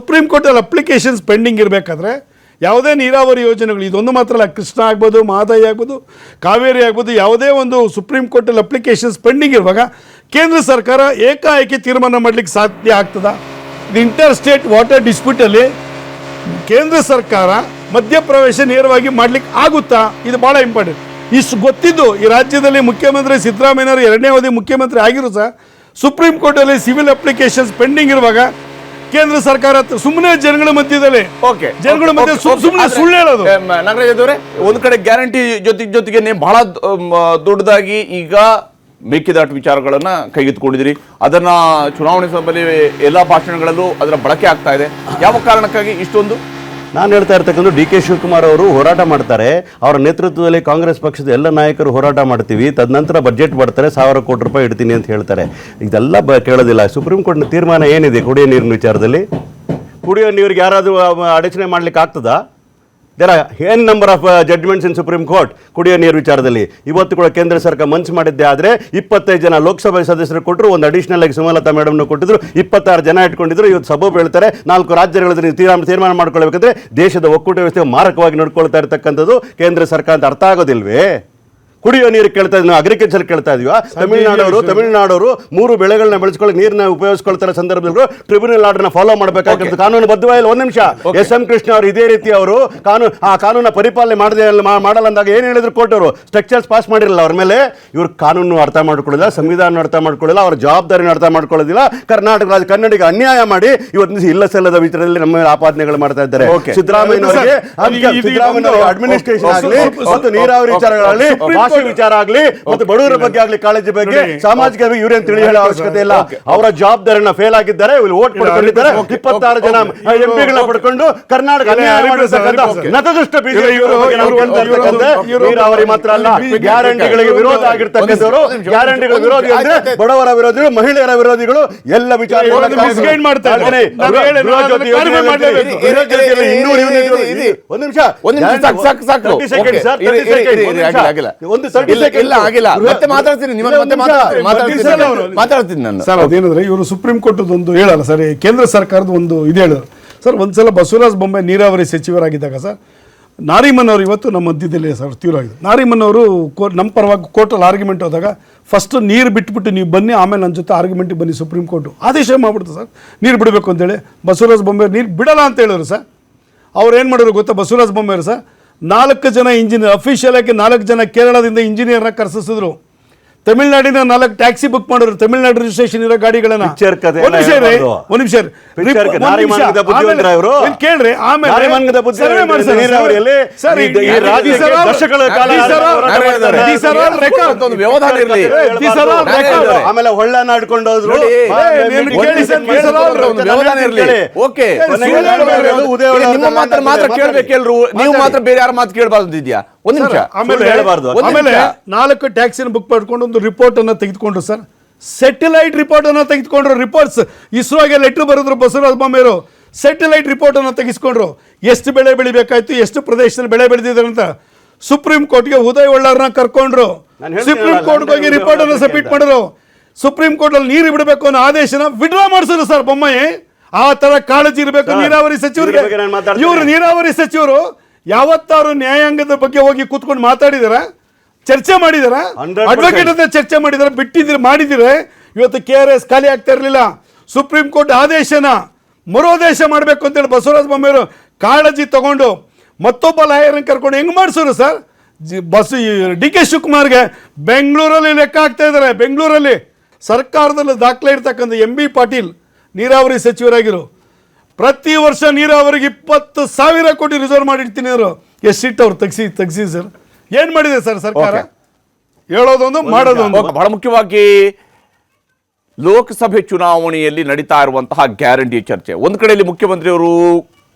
ಅಪ್ಲಿಕೇಶನ್ಸ್ ಪೆಂಡಿಂಗ್ ಇರಬೇಕಾದ್ರೆ ಯಾವುದೇ ನೀರಾವರಿ ಯೋಜನೆಗಳು, ಇದೊಂದು ಮಾತ್ರ ಅಲ್ಲ, ಕೃಷ್ಣ ಆಗ್ಬೋದು, ಮಹದಾಯಿ ಆಗ್ಬೋದು, ಕಾವೇರಿ ಆಗ್ಬೋದು, ಯಾವುದೇ ಒಂದು ಸುಪ್ರೀಂ ಕೋರ್ಟಲ್ಲಿ ಅಪ್ಲಿಕೇಶನ್ಸ್ ಪೆಂಡಿಂಗ್ ಇರುವಾಗ ಕೇಂದ್ರ ಸರ್ಕಾರ ಏಕಾಏಕಿ ತೀರ್ಮಾನ ಮಾಡಲಿಕ್ಕೆ ಸಾಧ್ಯ ಆಗ್ತದಾ? ಇದು ಇಂಟರ್ ಸ್ಟೇಟ್ ವಾಟರ್ ಡಿಸ್ಪ್ಯೂಟಲ್ಲಿ ಕೇಂದ್ರ ಸರ್ಕಾರ ಮಧ್ಯಪ್ರವೇಶ ನೇರವಾಗಿ ಮಾಡಲಿಕ್ಕೆ ಆಗುತ್ತಾ? ಇದು ಭಾಳ ಇಂಪಾರ್ಟೆಂಟ್. ಇಷ್ಟು ಗೊತ್ತಿದ್ದು ಈ ರಾಜ್ಯದಲ್ಲಿ ಮುಖ್ಯಮಂತ್ರಿ ಸಿದ್ದರಾಮಯ್ಯನವರು 2ನೇ ಅವಧಿ ಮುಖ್ಯಮಂತ್ರಿ ಆಗಿರೋ ಸಹ ಸುಪ್ರೀಂ ಕೋರ್ಟಲ್ಲಿ ಸಿವಿಲ್ ಅಪ್ಲಿಕೇಶನ್ಸ್ ಪೆಂಡಿಂಗ್ ಇರುವಾಗ ಕೇಂದ್ರ ಸರ್ಕಾರ ಸುಮ್ಮನೆ ಜನಗಳ ಮಧ್ಯದಲ್ಲಿ ಸುಮ್ಮನೆ ಸುಳ್ಳು ಹೇಳೋದು. ನಾಗರಾಜ್ ಅವರೇ, ಒಂದು ಕಡೆ ಗ್ಯಾರಂಟಿ ಜೊತೆಗೆ ನೀವು ಬಹಳ ದೊಡ್ಡದಾಗಿ ಈಗ ಮೇಕೆದಾಟು ವಿಚಾರಗಳನ್ನ ಕೈಗೆತ್ತಿಕೊಂಡಿದ್ದೀರಿ. ಅದನ್ನ ಚುನಾವಣೆ ಸಭೆಯಲ್ಲಿ ಎಲ್ಲ ಭಾಷಣಗಳಲ್ಲೂ ಅದರ ಬಳಕೆ ಆಗ್ತಾ ಇದೆ. ಯಾವ ಕಾರಣಕ್ಕಾಗಿ ಇಷ್ಟೊಂದು? ನಾನು ಹೇಳ್ತಾ ಇರ್ತಕ್ಕಂಥ DK ಶಿವಕುಮಾರ್ ಅವರು ಹೋರಾಟ ಮಾಡ್ತಾರೆ, ಅವರ ನೇತೃತ್ವದಲ್ಲಿ ಕಾಂಗ್ರೆಸ್ ಪಕ್ಷದ ಎಲ್ಲ ನಾಯಕರು ಹೋರಾಟ ಮಾಡ್ತೀವಿ, ತದನಂತರ ಬಜೆಟ್ ಬರ್ತಾರೆ, 1000 ಕೋಟಿ ರೂಪಾಯಿ ಇಡ್ತೀನಿ ಅಂತ ಹೇಳ್ತಾರೆ. ಇದೆಲ್ಲ ಕೇಳೋದಿಲ್ಲ. ಸುಪ್ರೀಂ ಕೋರ್ಟ್ನ ತೀರ್ಮಾನ ಏನಿದೆ ಕುಡಿಯೋ ನೀರಿನ ವಿಚಾರದಲ್ಲಿ? ಕುಡಿಯೋ ನೀರಿಗೆ ಯಾರಾದರೂ ಅಡಚಣೆ ಮಾಡ್ಲಿಕ್ಕೆ ಆಗ್ತದಾ? There are n number of judgments in Supreme Court ಕುಡಿಯೋ ನೀರು ವಿಚಾರದಲ್ಲಿ. ಇವತ್ತು ಕೂಡ ಕೇಂದ್ರ ಸರ್ಕಾರ ಮನಸ್ಸು ಮಾಡಿದ್ದೆ ಆದರೆ 25 ಜನ ಲೋಕಸಭೆ ಸದಸ್ಯರು ಕೊಟ್ಟರು, ಒಂದು ಅಡಿಷನಲ್ ಆಗಿ ಸುಮಲತಾ ಮೇಡಮ್ನ ಕೊಟ್ಟಿದ್ರು, 26 ಜನ ಇಟ್ಕೊಂಡಿದ್ರು. ಇವತ್ತು ಸಬೂಬ್ ಹೇಳ್ತಾರೆ 4 ರಾಜ್ಯಗಳಲ್ಲಿ ತೀರ್ಮಾನ ಮಾಡ್ಕೊಳ್ಬೇಕಂದ್ರೆ ದೇಶದ ಒಕ್ಕೂಟ ವ್ಯವಸ್ಥೆ ಮಾರಕವಾಗಿ ನೋಡ್ಕೊಳ್ತಾ ಇರ್ತಕ್ಕಂಥದ್ದು ಕೇಂದ್ರ ಸರ್ಕಾರ ಅಂತ ಅರ್ಥ ಆಗೋದಿಲ್ವೇ? ಕುಡಿಯೋ ನೀರು ಕೇಳ್ತಾ ಇದ್ವಿ, ಅಗ್ರಿಕಲ್ಚರ್ ಕೇಳ್ತಾ ಇದೀವ. ತಮಿಳುನಾಡವರು 3 ಬೆಳೆಗಳನ್ನ ಬೆಳೆಸ್ಕೊಳ್ಳಿ ನೀರನ್ನ ಉಪಯೋಗಿಸ್ಕೊಳ್ತಾರೆ ಸಂದರ್ಭದಲ್ಲಿ ಟ್ರಿಬ್ಯುನಲ್ ಆರ್ಡರ್ನ ಫಾಲೋ ಮಾಡಬೇಕಾಗಿತ್ತು. ಕಾನೂನು ಬದ್ಧವಾಗಿ 1 ನಿಮಿಷ SM ಕೃಷ್ಣ ಅವರು ಇದೇ ರೀತಿ ಅವರು ಕಾನೂನ ಪರಿಪಾಲನೆ ಮಾಡಲ್ಲ ಅಂದಾಗ ಏನು ಹೇಳಿದ್ರು ಕೋರ್ಟ್ ಅವರು? ಸ್ಟ್ರಕ್ಚರ್ಸ್ ಪಾಸ್ ಮಾಡಿರಲ್ಲ ಅವ್ರ ಮೇಲೆ. ಇವ್ರು ಕಾನೂನು ಅರ್ಥ ಮಾಡ್ಕೊಳ್ಳಿಲ್ಲ, ಸಂವಿಧಾನ ಅರ್ಥ ಮಾಡ್ಕೊಳ್ಳಿಲ್ಲ, ಅವರ ಜವಾಬ್ದಾರಿನ ಅರ್ಥ ಮಾಡ್ಕೊಳ್ಳೋದಿಲ್ಲ. ಕನ್ನಡಿಗ ಅನ್ಯಾಯ ಮಾಡಿ ಇವತ್ತು ಇಲ್ಲ ಸಲ್ಲದ ವಿಚಾರದಲ್ಲಿ ನಮ್ಮ ಮೇಲೆ ಆಪಾದನೆಗಳು ಮಾಡ್ತಾ ಇದ್ದಾರೆ. ಸಿದ್ದರಾಮಯ್ಯ ಅಡ್ಮಿನಿಸ್ಟ್ರೇಷನ್ ಆಗಲಿ ಮತ್ತು ನೀರಾವರಿ ವಿಚಾರಗಳಲ್ಲಿ ವಿಚಾರ ಆಗಲಿ ಮತ್ತು ಬಡವರ ಬಗ್ಗೆ ಆಗಲಿ, ಕಾಳಜಿ ಬಗ್ಗೆ, ಸಾಮಾಜಿಕ ಇವರೇನು ತಿಳಿ ಹೇಳೋ ಅವಶ್ಯಕತೆ ಇಲ್ಲ. ಅವರ ಜವಾಬ್ದಾರಿನ ಫೇಲ್ ಆಗಿದ್ದಾರೆ, ವೋಟ್ ಪಡ್ಕೊಂಡಿದ್ದಾರೆ. 26 ಜನ MP ಪಡ್ಕೊಂಡು ಕರ್ನಾಟಕ ನತದೃಷ್ಟ ನೀರಾವರಿ ಮಾತ್ರ ಅಲ್ಲ, ಗ್ಯಾರಂಟಿಗಳಿಗೆ ವಿರೋಧ ಆಗಿರ್ತಕ್ಕಂಥವರು, ಗ್ಯಾರಂಟಿಗಳ ವಿರೋಧಿ ಅಂದ್ರೆ ಬಡವರ ವಿರೋಧಿಗಳು, ಮಹಿಳೆಯರ ವಿರೋಧಿಗಳು, ಎಲ್ಲ ವಿಚಾರ ಅದೇನಂದ್ರೆ ಇವರು ಸುಪ್ರೀಂ ಕೋರ್ಟ್ ಒಂದು ಹೇಳಲ್ಲ ಸರ್, ಕೇಂದ್ರ ಸರ್ಕಾರದ ಒಂದು ಇದು ಹೇಳಿದ್ರು ಸರ್. ಒಂದ್ಸಲ ಬಸವರಾಜ ಬೊಮ್ಮಾಯಿ ನೀರಾವರಿ ಸಚಿವರಾಗಿದ್ದಾಗ ಸರ್ ನಾರಿಮನ್ ಅವರು ಇವತ್ತು ನಮ್ಮ ಮಧ್ಯದಲ್ಲಿ ಸರ್ ತೀವ್ರವಾಗಿದೆ. ನಾರಿಮನ್ ಅವರು ನಮ್ಮ ಪರವಾಗಿ ಕೋರ್ಟಲ್ಲಿ ಆರ್ಗ್ಯುಮೆಂಟ್ ಹೋದಾಗ ಫಸ್ಟ್ ನೀರು ಬಿಟ್ಬಿಟ್ಟು ನೀವು ಬನ್ನಿ, ಆಮೇಲೆ ನನ್ನ ಜೊತೆ ಆರ್ಗ್ಯುಮೆಂಟಿಗೆ ಬನ್ನಿ. ಸುಪ್ರೀಂ ಕೋರ್ಟು ಆದೇಶ ಮಾಡಿಬಿಡ್ತು ಸರ್ ನೀರು ಬಿಡಬೇಕು ಅಂತೇಳಿ. ಬಸವರಾಜ ಬೊಮ್ಮಾಯಿ ನೀರು ಬಿಡಲ್ಲ ಅಂತ ಹೇಳಿದ್ರು ಸರ್. ಅವ್ರು ಏನು ಮಾಡಿದ್ರು ಗೊತ್ತಾ ಬಸವರಾಜ ಬೊಮ್ಮಾಯಿ ಸರ್, 4 ಜನ ಇಂಜಿನಿಯರ್ ಅಫಿಷಿಯಲ್ ಆಗಿ 4 ಜನ ಕೇರಳದಿಂದ ಇಂಜಿನಿಯರ್ನ ಕರೆಸಿದ್ರು. ತಮಿಳ್ನಾಡಿನ 4 ಟ್ಯಾಕ್ಸಿ ಬುಕ್ ಮಾಡಿದ್ರು, ತಮಿಳ್ನಾಡು ರಿಜಿಸ್ಟ್ರೇಷನ್ ಇರೋ ಗಾಡಿಗಳನ್ನ. ಒಂದು ನಿಮಿಷ ಕೇಳ್ರಿ, ಆಮೇಲೆ ನೀವು ಮಾತ್ರ ಬೇರೆ ಯಾರ ಮಾತು ಕೇಳಬಾರ್ದಿದ್ಯಾ? ಒಂದು ನಿಮಿಷ. ಆಮೇಲೆ 4 ಟ್ಯಾಕ್ಸಿನ ಬುಕ್ ಮಾಡ್ಕೊಂಡು ಒಂದು ರಿಪೋರ್ಟ್ ಅನ್ನ ತೆಗೆದುಕೊಂಡ್ರು ಸರ್. ಸ್ಯಾಟಲೈಟ್ ರಿಪೋರ್ಟ್ ಅನ್ನ ತೆಗೆದುಕೊಂಡ್ರು. ರಿಪೋರ್ಟ್ಸ್ ಇಸ್ರೋಗೆ ಲೆಟರ್ ಬರೆದ್ರು ಬಸವರಾಜ ಬೊಮ್ಮಾಯಿ. ಸ್ಯಾಟಲೈಟ್ ರಿಪೋರ್ಟ್ ಅನ್ನ ತೆಗೆದುಕೊಂಡ್ರು. ಎಷ್ಟು ಬೆಳೆ ಬೆಳಿಬೇಕಾಯ್ತು, ಎಷ್ಟು ಪ್ರದೇಶದಲ್ಲಿ ಬೆಳೆ ಬೆಳೆದಿದ್ದಾರೆ ಅಂತ ಸುಪ್ರೀಂ ಕೋರ್ಟ್ಗೆ ಉದಯ್ ಒಳ್ಳಾರ್ನ ಕರ್ಕೊಂಡ್ರು. ಸುಪ್ರೀಂ ಕೋರ್ಟ್ಗೆ ಹೋಗಿ ರಿಪೋರ್ಟ್ ಅನ್ನು ಸಬ್ಮಿಟ್ ಮಾಡಿದ್ರು. ಸುಪ್ರೀಂ ಕೋರ್ಟ್ ಅಲ್ಲಿ ನೀರು ಬಿಡಬೇಕು ಅನ್ನೋ ಆದೇಶನ ವಿಡ್ರಾ ಮಾಡಿಸಿದ್ರು ಸರ್ ಬೊಮ್ಮಾಯಿ. ಆ ತರ ಕಾಳಜಿ ಇರಬೇಕು ನೀರಾವರಿ ಸಚಿವರಿಗೆ. ಇವರು ನೀರಾವರಿ ಸಚಿವರು ಯಾವತ್ತಾರು ನ್ಯಾಯಾಂಗದ ಬಗ್ಗೆ ಹೋಗಿ ಕೂತ್ಕೊಂಡು ಮಾತಾಡಿದಾರ, ಚರ್ಚೆ ಮಾಡಿದಾರ, ಅಡ್ವೊಕೇಟ್ ಅಂತ ಚರ್ಚೆ ಮಾಡಿದಾರ, ಬಿಟ್ಟಿದ್ರೆ ಮಾಡಿದ್ರೆ ಇವತ್ತು KRS ಖಾಲಿ ಆಗ್ತಾ ಇರಲಿಲ್ಲ. ಸುಪ್ರೀಂ ಕೋರ್ಟ್ ಆದೇಶನ ಮರೋದೇಶ ಮಾಡಬೇಕು ಅಂತೇಳಿ ಬಸವರಾಜ ಬೊಮ್ಮಾಯಿ ಕಾಳಜಿ ತಗೊಂಡು ಮತ್ತೊಬ್ಬ ಲಾಯರ್ನ ಕರ್ಕೊಂಡು ಹೆಂಗ್ ಮಾಡಿಸೋರು ಸರ್? DK ಶಿವಕುಮಾರ್ಗೆ ಬೆಂಗಳೂರಲ್ಲಿ ಲೆಕ್ಕ ಹಾಕ್ತಾ ಇದ್ದಾರೆ. ಬೆಂಗಳೂರಲ್ಲಿ ಸರ್ಕಾರದಲ್ಲಿ ದಾಖಲೆ ಇರ್ತಕ್ಕಂಥ MB ಪಾಟೀಲ್ ನೀರಾವರಿ ಸಚಿವರಾಗಿರು. ಪ್ರತಿ ವರ್ಷ ನೀರಾವರಿಗೆ 20,000 ಕೋಟಿ ರಿಸರ್ವ್ ಮಾಡಿರ್ತೀನಿ ಅವರು. ಎಷ್ಟು ಸೀಟ್ ಅವ್ರು ತೆಗ್ಸಿ ಸರ್. ಏನ್ ಮಾಡಿದೆ ಸರ್ ಸರ್ಕಾರ? ಹೇಳೋದೊಂದು ಮಾಡೋದೊಂದು. ಬಹಳ ಮುಖ್ಯವಾಗಿ ಲೋಕಸಭೆ ಚುನಾವಣೆಯಲ್ಲಿ ನಡೀತಾ ಇರುವಂತಹ ಗ್ಯಾರಂಟಿ ಚರ್ಚೆ. ಒಂದು ಕಡೆಯಲ್ಲಿ ಮುಖ್ಯಮಂತ್ರಿಯವರು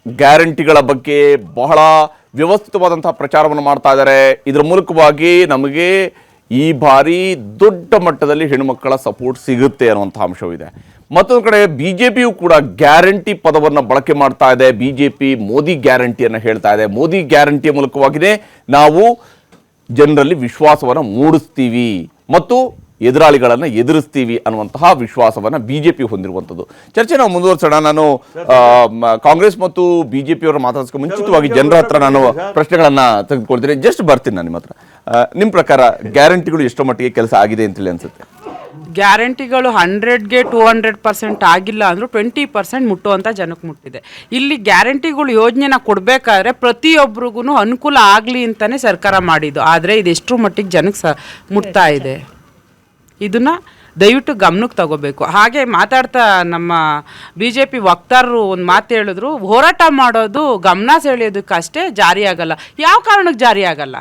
ಗ್ಯಾರಂಟಿಗಳ ಬಗ್ಗೆ ಬಹಳ ವ್ಯವಸ್ಥಿತವಾದಂತಹ ಪ್ರಚಾರವನ್ನು ಮಾಡ್ತಾ ಇದ್ದಾರೆ. ಇದರ ಮೂಲಕವಾಗಿ ನಮಗೆ ಈ ಬಾರಿ ದೊಡ್ಡ ಮಟ್ಟದಲ್ಲಿ ಹೆಣ್ಣುಮಕ್ಕಳ ಸಪೋರ್ಟ್ ಸಿಗುತ್ತೆ ಅನ್ನುವಂತಹ ಅಂಶವಿದೆ. ಮತ್ತೊಂದು ಕಡೆ ಬಿಜೆಪಿಯು ಕೂಡ ಗ್ಯಾರಂಟಿ ಪದವನ್ನು ಬಳಕೆ ಮಾಡ್ತಾ ಇದೆ. ಬಿಜೆಪಿ ಮೋದಿ ಗ್ಯಾರಂಟಿಯನ್ನು ಹೇಳ್ತಾ ಇದೆ. ಮೋದಿ ಗ್ಯಾರಂಟಿಯ ಮೂಲಕವಾಗಿಯೇ ನಾವು ಜನರಲ್ಲಿ ವಿಶ್ವಾಸವನ್ನು ಮೂಡಿಸ್ತೀವಿ ಮತ್ತು ಎದುರಾಳಿಗಳನ್ನು ಎದುರಿಸ್ತೀವಿ ಅನ್ನುವಂತಹ ವಿಶ್ವಾಸವನ್ನು ಬಿಜೆಪಿ ಹೊಂದಿರುವಂಥದ್ದು. ಚರ್ಚೆ ನಾವು ಮುಂದುವರಿಸೋಣ. ನಾನು ಕಾಂಗ್ರೆಸ್ ಮತ್ತು ಬಿಜೆಪಿಯವರ ಮಾತಾಡ್ಸ್ಕೊಂಡು ಮುಂಚಿತವಾಗಿ ಜನರ ಹತ್ರ ನಾನು ಪ್ರಶ್ನೆಗಳನ್ನ ತೆಗೆದುಕೊಳ್ತೀನಿ. ಜಸ್ಟ್ ಬರ್ತೀನಿ ನಾನು ನಿಮ್ಮ ಹತ್ರ. ನಿಮ್ಮ ಪ್ರಕಾರ ಗ್ಯಾರಂಟಿಗಳು ಎಷ್ಟು ಮಟ್ಟಿಗೆ ಕೆಲಸ ಆಗಿದೆ ಅಂತೇಳಿ ಅನ್ಸುತ್ತೆ? ಗ್ಯಾರಂಟಿಗಳು 100ಗೆ 200% ಆಗಿಲ್ಲ ಅಂದರೂ 20% ಮುಟ್ಟುವಂಥ ಜನಕ್ಕೆ ಮುಟ್ಟಿದೆ. ಇಲ್ಲಿ ಗ್ಯಾರಂಟಿಗಳು ಯೋಜನೆನ ಕೊಡಬೇಕಾದ್ರೆ ಪ್ರತಿಯೊಬ್ಬರಿಗೂ ಅನುಕೂಲ ಆಗಲಿ ಅಂತಲೇ ಸರ್ಕಾರ ಮಾಡಿದ್ದು. ಆದರೆ ಇದೆಷ್ಟರ ಮಟ್ಟಿಗೆ ಜನಕ್ಕೆ ಮುಟ್ತಾ ಇದೆ ಇದನ್ನು ದಯವಿಟ್ಟು ಗಮನಕ್ಕೆ ತಗೋಬೇಕು. ಹಾಗೆ ಮಾತಾಡ್ತಾ ನಮ್ಮ BJP ವಕ್ತಾರರು ಒಂದು ಮಾತು ಹೇಳಿದ್ರು, ಹೋರಾಟ ಮಾಡೋದು ಗಮನ ಸೆಳೆಯೋದಕ್ಕಷ್ಟೇ ಜಾರಿ ಆಗಲ್ಲ. ಯಾವ ಕಾರಣಕ್ಕೆ ಜಾರಿ ಆಗಲ್ಲ?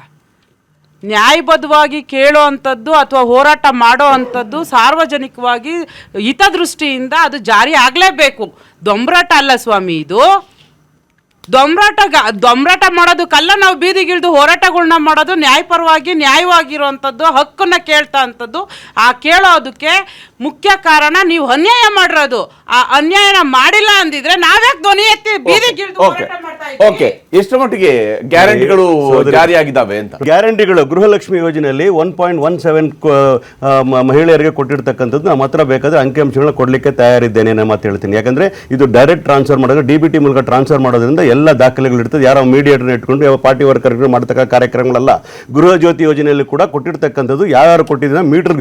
ನ್ಯಾಯಬದ್ಧವಾಗಿ ಕೇಳೋ ಅಂಥದ್ದು ಅಥವಾ ಹೋರಾಟ ಮಾಡೋ ಅಂಥದ್ದು ಸಾರ್ವಜನಿಕವಾಗಿ ಹಿತದೃಷ್ಟಿಯಿಂದ ಅದು ಜಾರಿ ಆಗಲೇಬೇಕು. ದೊಂಬರಾಟ ಅಲ್ಲ ಸ್ವಾಮಿ ಇದು. ದೊಂಬರಾಟ ಮಾಡೋದಕ್ಕಲ್ಲ ನಾವು ಬೀದಿಗಿಳಿದು ಹೋರಾಟಗಳನ್ನ ಮಾಡೋದು. ನ್ಯಾಯಪರವಾಗಿ ನ್ಯಾಯವಾಗಿರುವಂಥದ್ದು ಹಕ್ಕನ್ನು ಕೇಳ್ತಾ ಅಂಥದ್ದು. ಆ ಕೇಳೋದಕ್ಕೆ ಮುಖ್ಯ ಕಾರಣ ನೀವು ಅನ್ಯಾಯ ಮಾಡಿರೋದು. ಆ ಅನ್ಯಾಯನ ಮಾಡಿಲ್ಲ ಅಂದಿದ್ರೆ ನಾವ್ಯಾಕೆ ಧ್ವನಿ ಎತ್ತಿ ಬೀದಿಗಿಳಿದು ಹೋರಾಟ ಮಾಡ್ತಾ ಇದ್ದೀವಿ? ಓಕೆ, ಎಷ್ಟು ಮಟ್ಟಿಗೆ ಗ್ಯಾರಂಟಿಗಳು ಜಾರಿಯಾಗಿದ್ದಾವೆ ಅಂತ? ಗ್ಯಾರಂಟಿಗಳು ಗೃಹಲಕ್ಷ್ಮಿ ಯೋಜನೆಯಲ್ಲಿ 1.17 ಮಹಿಳೆಯರಿಗೆ ಕೊಟ್ಟಿರ್ತಕ್ಕಂಥದ್ದು ನಮ್ಮ ಹತ್ರ ಬೇಕಾದ್ರೆ ಅಂಕಿಅಂಶಗಳನ್ನ ಕೊಡಲಿಕ್ಕೆ ತಯಾರಿದ್ದೇನೆ ಅನ್ನೋ ಮಾತು ಹೇಳ್ತೀನಿ. ಯಾಕಂದ್ರೆ ಇದು ಡೈರೆಕ್ಟ್ ಟ್ರಾನ್ಸ್ಫರ್ ಮಾಡೋದು, DBT ಮೂಲಕ ಟ್ರಾನ್ಸ್ಫರ್ ಮಾಡೋದ್ರಿಂದ ಎಲ್ಲ ದಾಖಲೆಗಳು ಇರ್ತದೆ. ಯಾರೋ ಮೀಡಿಯೇಟರ್ನ ಇಟ್ಕೊಂಡು ಯಾವ ಪಾರ್ಟಿ ವರ್ಕರ್ಗಳು ಮಾಡ್ತಕ್ಕ ಕಾರ್ಯಕ್ರಮಗಳಲ್ಲ. ಗೃಹ ಜ್ಯೋತಿ ಯೋಜನೆಯಲ್ಲಿ ಕೂಡ ಕೊಟ್ಟಿರ್ತಕ್ಕಂಥದ್ದು ಯಾರು ಕೊಟ್ಟಿದ್ದೀನ ಮೀಟರ್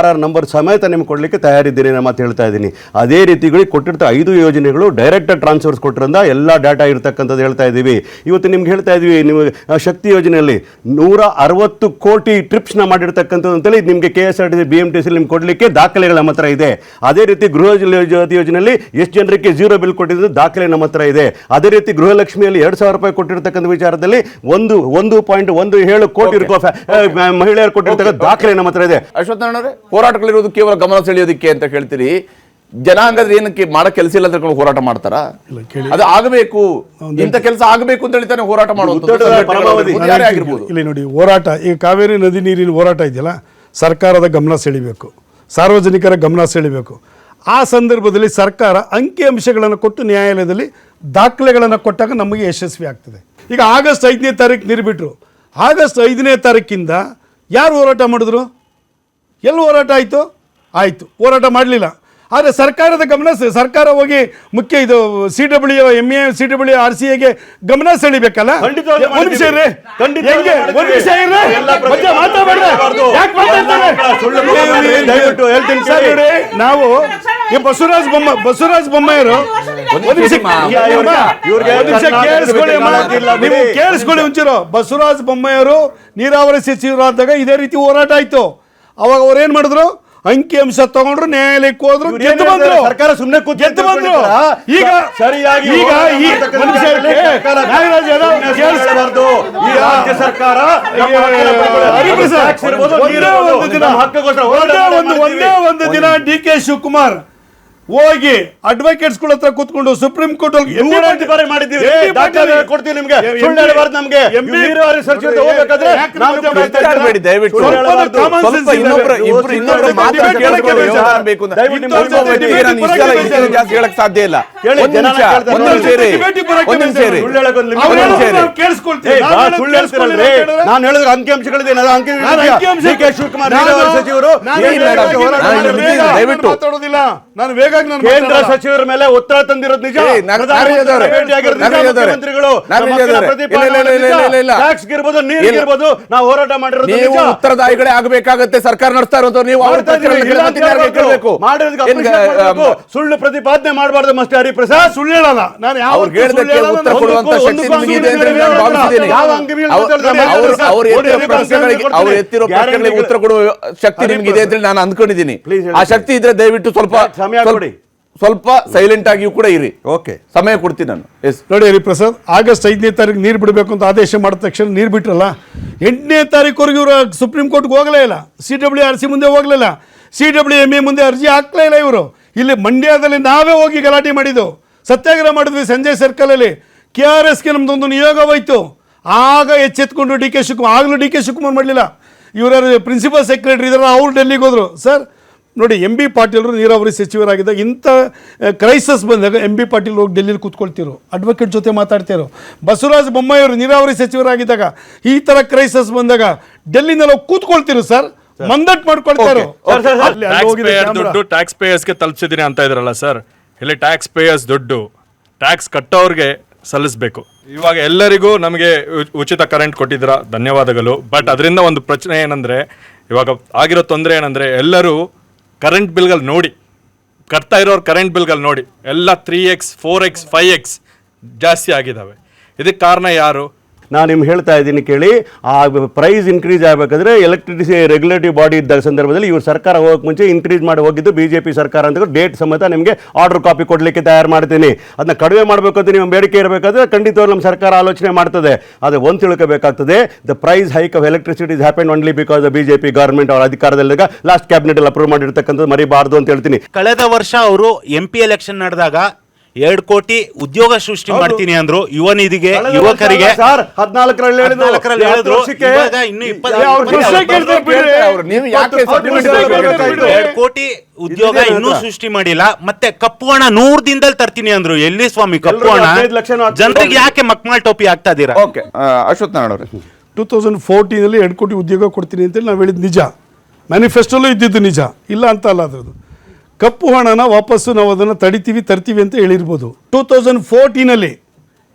RR ನಂಬರ್ ಸಮೇತ ನಿಮ್ಗೆ ಕೊಡಲಿಕ್ಕೆ ತಯಾರಿದ್ದೇನೆ ಅನ್ನೋ ಮಾತು ಹೇಳ್ತಾ ಇದ್ದೀನಿ. ಅದೇ ರೀತಿಗಳು ಕೊಟ್ಟಿರ್ತ 5 ಯೋಜನೆಗಳು ಡೈರೆಕ್ಟ್ ಟ್ರಾನ್ಸ್ಫರ್ಸ್ ಕೊಟ್ಟಿರೋದ್ರಿಂದ ಎಲ್ಲ ಡಾಟಾ ಇರ್ತಕ್ಕಂಥದ್ದು ಹೇಳ್ತಾ ಇದ್ದೀವಿ. ಇವತ್ತು ನಿಮ್ಗೆ ಹೇಳ್ತಾ ಇದ್ವಿ, ನಿಮಗೆ ಶಕ್ತಿ ಯೋಜನೆಯಲ್ಲಿ 160 ಕೋಟಿ ಟ್ರಿಪ್ಸ್ನ ಮಾಡಿರ್ತಕ್ಕಂಥದ್ದು ಅಂತೇಳಿ ನಿಮಗೆ KSRTC BMTC ನಿಮ್ಗೆ ಕೊಡಲಿಕ್ಕೆ ದಾಖಲೆಗಳು ನಮ್ಮ ಹತ್ರ ಇದೆ. ಅದೇ ರೀತಿ ಗೃಹ ಜ್ಯೋತಿ ಯೋಜನೆಯಲ್ಲಿ ಎಷ್ಟು ಜನರಿಗೆ 0 ಬಿಲ್ ಕೊಟ್ಟಿದ್ದು ದಾಖಲೆ ನಮ್ಮ ಹತ್ರ ಇದೆ. ಅದೇ ರೀತಿ ಗೃಹಲಕ್ಷ್ಮಿಯಲ್ಲಿ 2,000 ರೂಪಾಯಿ ಕೊಟ್ಟಿರ್ತಕ್ಕಂಥ ವಿಚಾರದಲ್ಲಿ 1.17 ಕೋಟಿ ಮಹಿಳೆಯರು ಕೊಟ್ಟಿರ್ತಕ್ಕಂಥ ದಾಖಲೆ ನಮ್ಮ ಹತ್ರ ಇದೆ. ಅಶ್ವತ್ಥನಾರಾಯಣ ಅವರೇ, ಹೋರಾಟಗಳಿರೋದು ಕೇವಲ ಗಮನ ಸೆಳೆಯೋದಕ್ಕೆ ಅಂತ ಹೇಳ್ತೀರಿ. ಜನಾಂಗದ ಏನಕ್ಕೆ ಮಾಡೋ ಕೆಲಸ ಇಲ್ಲ ಅಂತ ಹೋರಾಟ ಮಾಡ್ತಾರ? ಅದು ಆಗಬೇಕು, ಇಂಥ ಕೆಲಸ ಆಗಬೇಕು ಅಂತ ಹೇಳ್ತಾನೆ ಹೋರಾಟ ಮಾಡುವಂಥದ್ದು. ಇಲ್ಲಿ ನೋಡಿ, ಹೋರಾಟ ಈಗ ಕಾವೇರಿ ನದಿ ನೀರಿನ ಹೋರಾಟ ಇದೆಯಲ್ಲ, ಸರ್ಕಾರದ ಗಮನ ಸೆಳಿಬೇಕು, ಸಾರ್ವಜನಿಕರ ಗಮನ ಸೆಳಿಬೇಕು. ಆ ಸಂದರ್ಭದಲ್ಲಿ ಸರ್ಕಾರ ಅಂಕಿಅಂಶಗಳನ್ನು ಕೊಟ್ಟು ನ್ಯಾಯಾಲಯದಲ್ಲಿ ದಾಖಲೆಗಳನ್ನು ಕೊಟ್ಟಾಗ ನಮಗೆ ಯಶಸ್ವಿ ಆಗ್ತದೆ. ಈಗ ಆಗಸ್ಟ್ 5ನೇ ತಾರೀಕು ನೀರು ಬಿಟ್ಟರು. ಆಗಸ್ಟ್ 5ನೇ ತಾರೀಕಿಂದ ಯಾರು ಹೋರಾಟ ಮಾಡಿದ್ರು? ಎಲ್ಲಿ ಹೋರಾಟ ಆಯಿತು? ಹೋರಾಟ ಮಾಡಲಿಲ್ಲ. ಆದರೆ ಸರ್ಕಾರದ ಗಮನ ಸರ್ಕಾರ ಹೋಗಿ ಮುಖ್ಯ ಇದು CW MA CW RCAಗೆ ಗಮನ ಸೆಳಿಬೇಕಲ್ಲ. ಖಂಡಿತವಾಗಿ ಒಂದು ನಿಮಿಷ ಇರ್ರಿ. ಹೆಂಗೆ? ಒಂದು ನಿಮಿಷ ಇರ್ರಿ. ಮಧ್ಯ ಮಾತಾಡ್ಬೇಡ್ರಿ. ಯಾಕೆ ಮಾತಾಡ್ತಾರೆ? ದಯವಿಟ್ಟು ಹೇಳ್ತೀನಿ ಸರ್ ನೋಡಿ, ನಾವು ಈ ಬಸವರಾಜ ಬೊಮ್ಮಾಯಿಯವರು ಒಂದು ನಿಮಿಷ ಕೇಳಿಸ್ಕೊಳ್ಳಿ ಅಮ್ಮ. ನೀವು ಕೇಳಿಸ್ಕೊಳ್ಳಿ ಒಂಚೂರು. ಬಸವರಾಜ ಬೊಮ್ಮಾಯಿಯವರು ನೀರಾವರಿ ಸಚಿವರಾದಾಗ ಇದೇ ರೀತಿ ಹೋರಾಟ ಆಯ್ತು. ಅವಾಗ ಅವ್ರು ಏನ್ ಮಾಡಿದ್ರು? ಅಂಕಿ ಅಂಶ ತಗೊಂಡ್ರು, ನ್ಯಾಯಾಲಯಕ್ಕೆ ಹೋದ್ರು, ಗೆದ್ದು ಬಂದ್ರು. ಸರ್ಕಾರ ಸುಮ್ಮನೆ ಗೆದ್ದು ಬಂದ್ರು. ಈಗ ಸರಿಯಾಗಿ ಈಗ ಈ ರಾಜ್ಯ ಸರ್ಕಾರ ಒಂದೇ ಒಂದು ದಿನ DK ಶಿವಕುಮಾರ್ ಹೋಗಿ ಅಡ್ವೊಕೇಟ್ಸ್ಗಳ ಹತ್ರ ಕೂತ್ಕೊಂಡು ಸುಪ್ರೀಂ ಕೋರ್ಟ್ ಮಾಡಿದ್ದೀವಿ, ಕೊಡ್ತೀವಿ ನಿಮ್ಗೆ. ಸುಳ್ಳು ಹೇಳಬಾರ್ದು ನಮ್ಗೆ. ನೀರಾವರಿ ಸಚಿವರು ಹೋಗ್ಬೇಕಾದ್ರೆ ನಾನು ಕೂಡ ಮಾತಾಡ್ಬೇಡಿ ದಯವಿಟ್ಟು. ಸ್ವಲ್ಪ ಇನ್ನೊಬ್ರು ಮಾತಾಡಿ ಕೇಳಕ್ಕೆ ವ್ಯವಹಾರ ಬೇಕು ಅಂತ. ನಾನು ಇಷ್ಟೆಲ್ಲ ಜಾಸ್ತಿ ಹೇಳಕ್ ಸಾಧ್ಯ ಇಲ್ಲ. ಒಂದು ನಿಮಿಷ ಇರಿ. ನಾನು ಹೇಳಿದ್ರೆ ಅಂಕಿಅಂಶಗಳಿದೆ. DK ಶಿವಕುಮಾರ್ ನೀರಾವರಿ ಸಚಿವರು ದಯವಿಟ್ಟು ನಾನು ವೇಗ ಕೇಂದ್ರ ಸಚಿವರ ಮೇಲೆ ಒತ್ತಡ ತಂದಿರೋದು ನಿಜ. ಟ್ಯಾಕ್ಸ್ ಇರ್ಬೋದು, ನೀರಿಗಿರ್ಬೋದು, ನಾವು ಹೋರಾಟ ಮಾಡಿರೋದು ನೀವು ಉತ್ತರದಾಯಿಗಳೇ ಆಗಬೇಕಾಗತ್ತೆ. ಸರ್ಕಾರ ನಡೆಸ್ತಾ ಇರೋದು ನೀವು ಸುಳ್ಳು ಪ್ರತಿಪಾದನೆ ಮಾಡಬಾರ್ದು. ಮಸ್ಟರ್ ಹರಿಪ್ರಸಾದ್ ಸುಳ್ಳು ಹೇಳಲ್ಲ. ನಾನು ಅವ್ರಿಗೆ ಹೇಳಿದಕ್ಕೆ ಉತ್ತರ ಕೊಡುವಂತ ಶಕ್ತಿ ನಿಮಗಿದೆ ಅಂತ ನಾನು ಭಾವಿಸಿದ್ದೀನಿ. ಅವ್ರು ಎತ್ತಿರೋ ಪ್ರಶ್ನೆಗಳಿಗೆ ಉತ್ತರ ಕೊಡುವ ಶಕ್ತಿ ನಿಮಗಿದೆ ಅಂತ ನಾನು ಅಂದ್ಕೊಂಡಿದ್ದೀನಿ. ಆ ಶಕ್ತಿ ಇದ್ರೆ ದಯವಿಟ್ಟು ಸ್ವಲ್ಪ ಸೈಲೆಂಟ್ ಆಗಿಯೂ ಕೂಡ ಇರಿ. ಓಕೆ, ಸಮಯ ಕೊಡ್ತೀನಿ ನಾನು. ನೋಡಿ ಹರಿಪ್ರಸಾದ್, ಆಗಸ್ಟ್ 5ನೇ ತಾರೀಕು ನೀರು ಬಿಡಬೇಕು ಅಂತ ಆದೇಶ ಮಾಡಿದ ತಕ್ಷಣ ನೀರು ಬಿಟ್ರಲ್ಲ, 8ನೇ ತಾರೀಕುವರೆಗೆ ಇವರು ಸುಪ್ರೀಂ ಕೋರ್ಟ್ಗೆ ಹೋಗಲೇ ಇಲ್ಲ. CWRC ಮುಂದೆ ಹೋಗಲಿಲ್ಲ, CWMA ಮುಂದೆ ಅರ್ಜಿ ಹಾಕ್ಲೇ ಇಲ್ಲ. ಇವರು ಇಲ್ಲಿ ಮಂಡ್ಯದಲ್ಲಿ ನಾವೇ ಹೋಗಿ ಗಲಾಟೆ ಮಾಡಿದ್ದು, ಸತ್ಯಾಗ್ರಹ ಮಾಡಿದ್ವಿ ಸಂಜಯ್ ಸರ್ಕಲಲ್ಲಿ. KRSಗೆ ನಮ್ದೊಂದು ನಿಯೋಗವಾಯಿತು. ಆಗ ಎಚ್ಚೆತ್ಕೊಂಡು DK ಶಿವಕುಮಾರ್, ಆಗಲೂ DK ಶಿವಕುಮಾರ್ ಮಾಡಲಿಲ್ಲ. ಇವರ ಪ್ರಿನ್ಸಿಪಲ್ ಸೆಕ್ರೆಟರಿ ಇದ್ದಾರೆ, ಅವ್ರು ಡೆಲ್ಲಿಗೆ ಹೋದರು. ಸರ್ ನೋಡಿ, MB ಪಾಟೀಲರು ನೀರಾವರಿ ಸಚಿವರಾಗಿದ್ದಾಗ ಇಂಥ ಕ್ರೈಸಿಸ್ ಬಂದಾಗ MB ಪಾಟೀಲ್ ಹೋಗಿ ಡೆಲ್ಲಿಲಿ ಕೂತ್ಕೊಳ್ತಿರು, ಅಡ್ವೊಕೇಟ್ ಜೊತೆ ಮಾತಾಡ್ತಿರು. ಬಸವರಾಜ ಬೊಮ್ಮಾಯಿಯವರು ನೀರಾವರಿ ಸಚಿವರಾಗಿದ್ದಾಗ ಈ ಥರ ಕ್ರೈಸಿಸ್ ಬಂದಾಗ ಡೆಲ್ಲಿನಲ್ಲಿ ಹೋಗಿ ಕೂತ್ಕೊಳ್ತಿರು ಸರ್, ಮಂದಟ್ ಮಾಡ್ಕೊಳ್ತಾರೆ. ದುಡ್ಡು ಟ್ಯಾಕ್ಸ್ ಪೇಯರ್ಸ್ಗೆ ತಲುಪಿಸಿದೀನಿ ಅಂತ ಇದ್ರಲ್ಲ ಸರ್, ಇಲ್ಲಿ ಟ್ಯಾಕ್ಸ್ ಪೇಯರ್ಸ್ ದುಡ್ಡು ಟ್ಯಾಕ್ಸ್ ಕಟ್ಟೋರ್ಗೆ ಸಲ್ಲಿಸಬೇಕು. ಇವಾಗ ಎಲ್ಲರಿಗೂ ನಮಗೆ ಉಚಿತ ಕರೆಂಟ್ ಕೊಟ್ಟಿದ್ದೀರಾ, ಧನ್ಯವಾದಗಳು. ಬಟ್ ಅದರಿಂದ ಒಂದು ಪ್ರಶ್ನೆ ಏನಂದರೆ, ಇವಾಗ ಆಗಿರೋ ತೊಂದರೆ ಏನಂದರೆ, ಎಲ್ಲರೂ ಕರೆಂಟ್ ಬಿಲ್ಗಳು ನೋಡಿ, ಕಟ್ತಾ ಇರೋರು ಕರೆಂಟ್ ಬಿಲ್ಗಳು ನೋಡಿ ಎಲ್ಲ 3x 4x 5x ಜಾಸ್ತಿ ಆಗಿದ್ದಾವೆ. ಇದಕ್ಕೆ ಕಾರಣ ಯಾರು? ನಾನು ನಿಮ್ಗೆ ಹೇಳ್ತಾ ಇದ್ದೀನಿ ಕೇಳಿ. ಆ ಪ್ರೈಸ್ ಇನ್ಕ್ರೀಸ್ ಆಗಬೇಕಾದ್ರೆ ಎಲೆಕ್ಟ್ರಿಸಿಟಿ ರೆಗ್ಯುಲೇಟರಿ ಬಾಡಿ ಇದ್ದ ಸಂದರ್ಭದಲ್ಲಿ ಇವ್ರು ಸರ್ಕಾರ ಹೋಗೋಕೆ ಮುಂಚೆ ಇನ್ಕ್ರೀಸ್ ಮಾಡಿ ಹೋಗಿದ್ದು BJP ಸರ್ಕಾರ ಅಂತ ಡೇಟ್ ಸಮೇತ ನಿಮಗೆ ಆರ್ಡರ್ ಕಾಪಿ ಕೊಡಲಿಕ್ಕೆ ತಯಾರು ಮಾಡ್ತೀನಿ. ಅದನ್ನ ಕಡಿಮೆ ಮಾಡಬೇಕು ಅಂತ ನಿಮ್ಮ ಬೇಡಿಕೆ ಇರಬೇಕಾದ್ರೆ ಖಂಡಿತವಾಗ್ಲೂ ನಮ್ಮ ಸರ್ಕಾರ ಆಲೋಚನೆ ಮಾಡ್ತದೆ. ಆದರೆ ಒಂದು ತಿಳ್ಕೋಬೇಕಾಗ್ತದೆ, the price hike of electricity is happen only because the BJP government ಅವರ ಅಧಿಕಾರದಲ್ಲಿದ್ದಾಗ ಲಾಸ್ಟ್ ಕ್ಯಾಬಿನೆಟ್ ಅಲ್ಲಿ ಅಪ್ರೂವ್ ಮಾಡಿರ್ತಕ್ಕಂಥದ್ದು ಮರಿಬಾರ್ದು ಅಂತ ಹೇಳ್ತೀನಿ. ಕಳೆದ ವರ್ಷ ಅವರು MP ಎಲೆಕ್ಷನ್ ನಡೆದಾಗ 2 ಕೋಟಿ ಉದ್ಯೋಗ ಸೃಷ್ಟಿ ಮಾಡ್ತೀನಿ ಅಂದ್ರು. ಯುವ ನಿಧಿಗೆ, ಯುವಕರಿಗೆ 14ರಲ್ಲಿ ಹೇಳಿದ್ರು. 2 ಕೋಟಿ ಉದ್ಯೋಗ ಇನ್ನೂ ಸೃಷ್ಟಿ ಮಾಡಿಲ್ಲ. ಮತ್ತೆ ಕಪ್ಪು ಹಣ 100 ದಿನದಲ್ಲಿ ತರ್ತೀನಿ ಅಂದ್ರು. ಎಲ್ಲಿ ಸ್ವಾಮಿ ಕಪ್ಪು ಹಣ? ಜನರಿಗೆ ಯಾಕೆ ಮಕ್ಮಾಲ್ ಟೋಪಿ ಆಗ್ತಾ ಇದೀರಾ? ಓಕೆ, ಅಶ್ವಥ್ ನಾರಾಯಣ ಅವರೇ, 2014ನಲ್ಲಿ 2 ಕೋಟಿ ಉದ್ಯೋಗ ಕೊಡ್ತೀನಿ ಅಂತೇಳಿ ನಾವು ಹೇಳಿದ್ದು ನಿಜ, ಮ್ಯಾನಿಫೆಸ್ಟೋಲ್ಲೂ ಇದ್ದಿದ್ದು ನಿಜ, ಇಲ್ಲ ಅಂತ ಅಲ್ಲ. ಅದ್ರದ್ದು ಕಪ್ಪು ಹಣನ ವಾಪಸ್ಸು ನಾವು ಅದನ್ನು ತರ್ತೀವಿ ಅಂತ ಹೇಳಿರ್ಬೋದು. 2014ನಲ್ಲಿ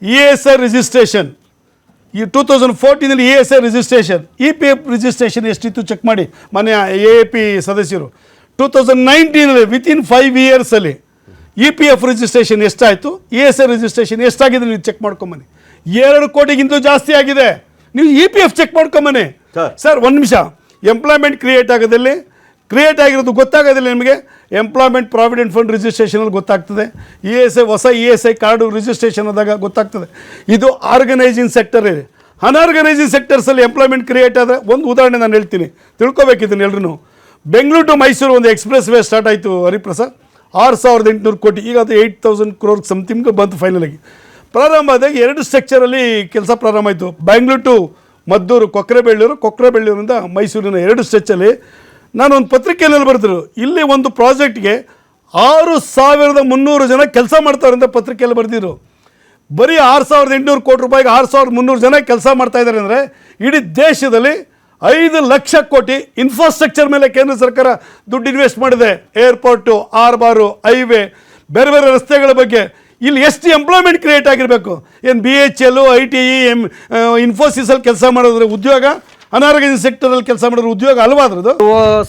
ESI ರಿಜಿಸ್ಟ್ರೇಷನ್, ಈ 2014ನಲ್ಲಿ ESI ರಿಜಿಸ್ಟ್ರೇಷನ್, EPF ರಿಜಿಸ್ಟ್ರೇಷನ್ ಎಷ್ಟಿತ್ತು ಚೆಕ್ ಮಾಡಿ ಮನೆ AAP ಸದಸ್ಯರು. 2019ನಲ್ಲಿ ವಿತಿನ್ 5 ಇಯರ್ಸಲ್ಲಿ EPF ರಿಜಿಸ್ಟ್ರೇಷನ್ ಎಷ್ಟಾಯಿತು, ESI ರಿಜಿಸ್ಟ್ರೇಷನ್ ಎಷ್ಟಾಗಿದೆ ನೀವು ಚೆಕ್ ಮಾಡ್ಕೊಂಬನ್ನಿ. 2 ಕೋಟಿಗಿಂತ ಜಾಸ್ತಿ ಆಗಿದೆ. ನೀವು EPF ಚೆಕ್ ಮಾಡ್ಕೊಂಬನ್ನಿ ಸರ್. ಒಂದು ನಿಮಿಷ, ಎಂಪ್ಲಾಯ್ಮೆಂಟ್ ಕ್ರಿಯೇಟ್ ಆಗಿರೋದು ಗೊತ್ತಾಗೋದಿಲ್ಲ ನಿಮಗೆ. ಎಂಪ್ಲಾಯ್ಮೆಂಟ್ ಪ್ರಾವಿಡೆಂಟ್ ಫಂಡ್ ರಿಜಿಸ್ಟ್ರೇಷನಲ್ಲಿ ಗೊತ್ತಾಗ್ತದೆ. ESI ಹೊಸ ESI ಕಾರ್ಡು ರಿಜಿಸ್ಟ್ರೇಷನ್ ಆದಾಗ ಗೊತ್ತಾಗ್ತದೆ. ಇದು ಆರ್ಗನೈಸಿಂಗ್ ಸೆಕ್ಟರ್ ಇದೆ. ಅನ್ಆರ್ಗನೈಸಿಂಗ್ ಸೆಕ್ಟರ್ಸಲ್ಲಿ ಎಂಪ್ಲಾಯ್ಮೆಂಟ್ ಕ್ರಿಯೇಟ್ ಆದರೆ ಒಂದು ಉದಾಹರಣೆ ನಾನು ಹೇಳ್ತೀನಿ, ತಿಳ್ಕೊಬೇಕಿದ್ದೀನಿ ಎಲ್ಲರೂ. ಬೆಂಗಳೂರು ಟು ಮೈಸೂರು ಒಂದು ಎಕ್ಸ್ಪ್ರೆಸ್ ವೇ ಸ್ಟಾರ್ಟ್ ಆಯಿತು ಹರಿಪ್ರಸಾದ್, 6800 ಕೋಟಿ. ಈಗ ಅದು 8000 crore ಸಮಥಿಂಗ್ ಬಂತು ಫೈನಲಾಗಿ. ಪ್ರಾರಂಭ ಆದಾಗ 2 ಸ್ಟ್ರಕ್ಚರಲ್ಲಿ ಕೆಲಸ ಪ್ರಾರಂಭ ಆಯಿತು. ಬೆಂಗಳೂರು ಟು ಮದ್ದೂರು, ಕೊಕ್ರೆಬೆಳ್ಳೂರಿಂದ ಮೈಸೂರಿನ 2 ಸ್ಟ್ರೆಚ್ಚಲ್ಲಿ ನಾನು ಒಂದು ಪತ್ರಿಕೆಯಲ್ಲಿ ಬರೆದ್ರು, ಇಲ್ಲಿ ಒಂದು ಪ್ರಾಜೆಕ್ಟ್ಗೆ 6300 ಜನ ಕೆಲಸ ಮಾಡ್ತಾರೆ ಅಂತ ಪತ್ರಿಕೆಯಲ್ಲಿ ಬರೆದಿದ್ರು. ಬರೀ 6800 ಕೋಟಿ ರೂಪಾಯಿಗೆ 6300 ಜನ ಕೆಲಸ ಮಾಡ್ತಾ ಇದ್ದಾರೆ ಅಂದರೆ ಇಡೀ ದೇಶದಲ್ಲಿ 5 ಲಕ್ಷ ಕೋಟಿ ಇನ್ಫ್ರಾಸ್ಟ್ರಕ್ಚರ್ ಮೇಲೆ ಕೇಂದ್ರ ಸರ್ಕಾರ ದುಡ್ಡು ಇನ್ವೆಸ್ಟ್ ಮಾಡಿದೆ. ಏರ್ಪೋರ್ಟು, ಆರ್ಬಾರು, ಹೈವೇ, ಬೇರೆ ಬೇರೆ ರಸ್ತೆಗಳ ಬಗ್ಗೆ. ಇಲ್ಲಿ ಎಷ್ಟು ಎಂಪ್ಲಾಯ್ಮೆಂಟ್ ಕ್ರಿಯೇಟ್ ಆಗಿರಬೇಕು? ಏನು BHL, ITE, ಇನ್ಫೋಸಿಸಲ್ಲಿ ಕೆಲಸ ಮಾಡಿದ್ರೆ ಉದ್ಯೋಗ, ಅನಾರ್ಗನೈಸ್ಡ್ ಸೆಕ್ಟರಲ್ಲಿ ಕೆಲಸ ಮಾಡಿದ್ರೆ ಉದ್ಯೋಗ ಅಲ್ವಾ ಅದ್ರದ್ದು?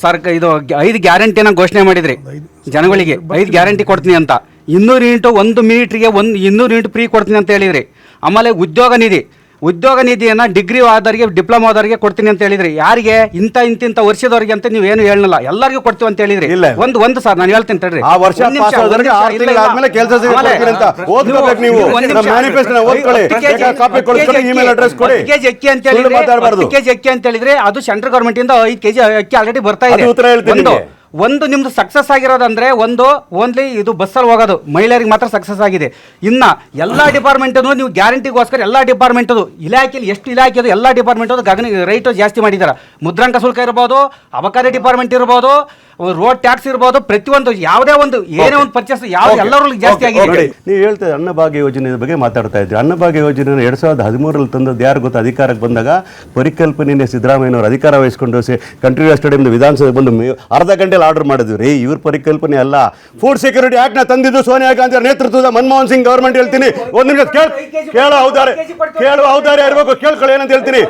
ಸರ್ಕಾರ ಇದು 5 ಗ್ಯಾರಂಟಿನ ಘೋಷಣೆ ಮಾಡಿದ್ರಿ ಜನಗಳಿಗೆ. 5 ಗ್ಯಾರಂಟಿ ಕೊಡ್ತೀನಿ ಅಂತ, 200 ಯೂನಿಟ್ 1 ಮಿನಿಟ್ಗೆ 200 ಯೂನಿಟ್ ಫ್ರೀ ಕೊಡ್ತೀನಿ ಅಂತ ಹೇಳಿದ್ರಿ. ಆಮೇಲೆ ಉದ್ಯೋಗ ನಿಧಿಯನ್ನು ಡಿಗ್ರಿ ಆದವರಿಗೆ, ಡಿಪ್ಲೊಮಾ ಆದವರಿಗೆ ಕೊಡ್ತೀನಿ ಅಂತ ಹೇಳಿದ್ರಿ. ಯಾರಿಗೆ? ಇಂಥ ವರ್ಷದವರಿಗೆ ಅಂತ ನೀವು ಏನು ಹೇಳಲಿಲ್ಲ, ಎಲ್ಲರಿಗೂ ಕೊಡ್ತೀವಿ ಅಂತ ಹೇಳಿದ್ರಿ. ಒಂದು ಸರ್ ನಾನು ಹೇಳ್ತೀನಿ ತಡ್ರಿ. ಆ ವರ್ಷ ಪಾಸ್ ಆದವರಿಗೆ 6 ತಿಂಗಳ ಆದ್ಮೇಲೆ ಕೆಲಸ ಸಿಗುತ್ತೆ ಅಂತ ಓದ್ಕೋಬೇಕು ನೀವು. ನಮ್ಮ ಮ್ಯಾನಿಫೆಸ್ಟೋನ ಓದ್ಕೊಳ್ಳಿ, ಕಾಪಿ ಕೊಡ್ಕೊಳ್ಳಿ, ಇಮೇಲ್ ಅಡ್ರೆಸ್ ಕೊಡಿ. 10 ಕೆಜಿ ಅಕ್ಕಿ ಅಂತ ಹೇಳಿದ್ರೆ, 10 ಕೆಜಿ ಅಕ್ಕಿ ಅಂತ ಹೇಳಿದ್ರೆ ಅದು ಸೆಂಟ್ರಲ್ ಗವರ್ಮೆಂಟ್ ಇಂದ 5 ಕೆಜಿ ಅಕ್ಕಿ ಆಲ್ರೆಡಿ ಬರ್ತಾ ಇದೆ. ಉತ್ತರ ಹೇಳ್ತೀನಿ ನಿಮಗೆ. ಒಂದು ನಿಮ್ದು ಸಕ್ಸಸ್ ಆಗಿರೋದಂದ್ರೆ ಓನ್ಲಿ ಇದು ಬಸ್ಸಲ್ಲಿ ಹೋಗೋದು ಮಹಿಳೆಯರಿಗೆ ಮಾತ್ರ ಸಕ್ಸಸ್ ಆಗಿದೆ. ಇನ್ನ ಎಲ್ಲ ಡಿಪಾರ್ಟ್ಮೆಂಟನ್ನು ನೀವು ಗ್ಯಾರಂಟಿಗೋಸ್ಕರ ಎಲ್ಲ ಡಿಪಾರ್ಟ್ಮೆಂಟದು ಇಲಾಖೆಯಲ್ಲಿ ಎಷ್ಟು ಇಲಾಖೆ ಅದು ಎಲ್ಲ ಡಿಪಾರ್ಟ್ಮೆಂಟದು ರೈಟು ಜಾಸ್ತಿ ಮಾಡಿದ್ದಾರೆ. ಮುದ್ರಾಂಕ ಶುಲ್ಕ ಇರ್ಬೋದು, ಅಬಕಾರಿ ಡಿಪಾರ್ಟ್ಮೆಂಟ್ ಇರ್ಬೋದು, ರೋಡ್ ಟ್ಯಾಕ್ಸ್ ಇರ್ಬೋದು, ಪ್ರತಿಯೊಂದು ಯಾವುದೇ ಒಂದು ಏನೇ ಒಂದು ಪರ್ಚೇಸ್ ಎಲ್ಲರೂ ಜಾಸ್ತಿ ಆಗಿದೆ. ನೀವು ಹೇಳ್ತಾ ಅನ್ನಭಾಗ್ಯ ಯೋಜನೆ ಬಗ್ಗೆ ಮಾತಾಡ್ತಾ ಇದ್ರಿ. ಅನ್ನಭಾಗ್ಯ ಯೋಜನೆ 2013ರಲ್ಲಿ ತಂದದ್ದು ಯಾರು ಗೊತ್ತಾ? ಅಧಿಕಾರಕ್ಕೆ ಬಂದಾಗ ಪರಿಕಲ್ಪನೆಯ ಸಿದ್ದರಾಮಯ್ಯನವರು ಅಧಿಕಾರ ವಹಿಸಿಕೊಂಡು ಕಂಠೀರವ ಸ್ಟೇಡಿಯಂ ವಿಧಾನಸಭೆ ಬಂದು ಅರ್ಧ ಗಂಟೆಯಲ್ಲಿ ಆರ್ಡರ್ ಮಾಡಿದ್ವಿ ರೀ. ಇವ್ರ ಪರಿಕಲ್ಪನೆ ಅಲ್ಲ. ಫುಡ್ ಸೆಕ್ಯೂರಿಟಿ ಆಕ್ಟ್ ನ ತಂದಿದ್ದು ಸೋನಿಯಾ ಗಾಂಧಿ ನೇತೃತ್ವದ ಮನಮೋಹನ್ ಸಿಂಗ್ ಗವರ್ಮೆಂಟ್. ಹೇಳ್ತೀನಿ ಒಂದು ನಿಮಿಷ ಕೇಳು ಔದಾರ್ಯ ಇರಬೇಕು. ಕೇಳ್ಕೊಳ್ಳಿ ಏನಂತ ಹೇಳ್ತೀನಿ.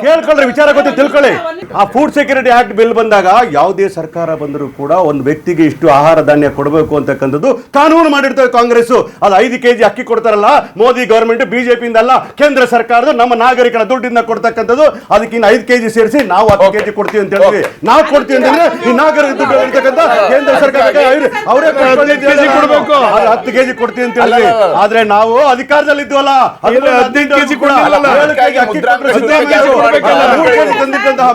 ಕೇಳ್ಕೊಳ್ರಿ ವಿಚಾರ ಗೊತ್ತಿ ತಿಳ್ಕೊಳ್ಳಿ. ಆ ಫುಡ್ ಸೆಕ್ಯೂರಿಟಿ ಆಕ್ಟ್ ಬಿಲ್ ಬಂದಾಗ ಯಾವುದೇ ಸರ್ಕಾರ ಬಂದರೂ ಕೂಡ ಒಂದು ವ್ಯಕ್ತಿಗೆ ಇಷ್ಟು ಆಹಾರ ಧಾನ್ಯ ಕೊಡಬೇಕು ಅಂತಕ್ಕಂಥದ್ದು ಕಾನೂನು ಮಾಡಿರ್ತವೆ ಕಾಂಗ್ರೆಸ್. ಅದು 5 ಕೆಜಿ ಅಕ್ಕಿ ಕೊಡ್ತಾರಲ್ಲ, ಮೋದಿ ಗವರ್ಮೆಂಟ್, ಬಿಜೆಪಿಯಿಂದ ಅಲ್ಲ, ಕೇಂದ್ರ ಸರ್ಕಾರದ ನಮ್ಮ ನಾಗರಿಕರ ದುಡ್ಡಿಂದ ಕೊಡ್ತಕ್ಕಂಥದ್ದು. ಅದಕ್ಕಿಂತ 5 ಕೆಜಿ ಸೇರಿಸಿ ನಾವು 10 ಕೆಜಿ ಕೊಡ್ತೀವಿ ಅಂತ ಹೇಳಿದ್ವಿ. ನಾವು ಕೊಡ್ತೀವಿ ಅಂತಂದ್ರೆ ಈ ನಾಗರಿಕ ದುಡ್ಡು ಇರ್ತಕ್ಕಂಥ ಕೇಂದ್ರ ಸರ್ಕಾರಕ್ಕೆ ಅವರೇ 10 ಕೆಜಿ ಕೊಡ್ತೀವಿ ಅಂತ ಹೇಳಿದ್ವಿ. ಆದ್ರೆ ನಾವು ಅಧಿಕಾರದಲ್ಲಿ ಇದ್ವಲ್ಲ, 15 ಕೆಜಿ ಕೂಡ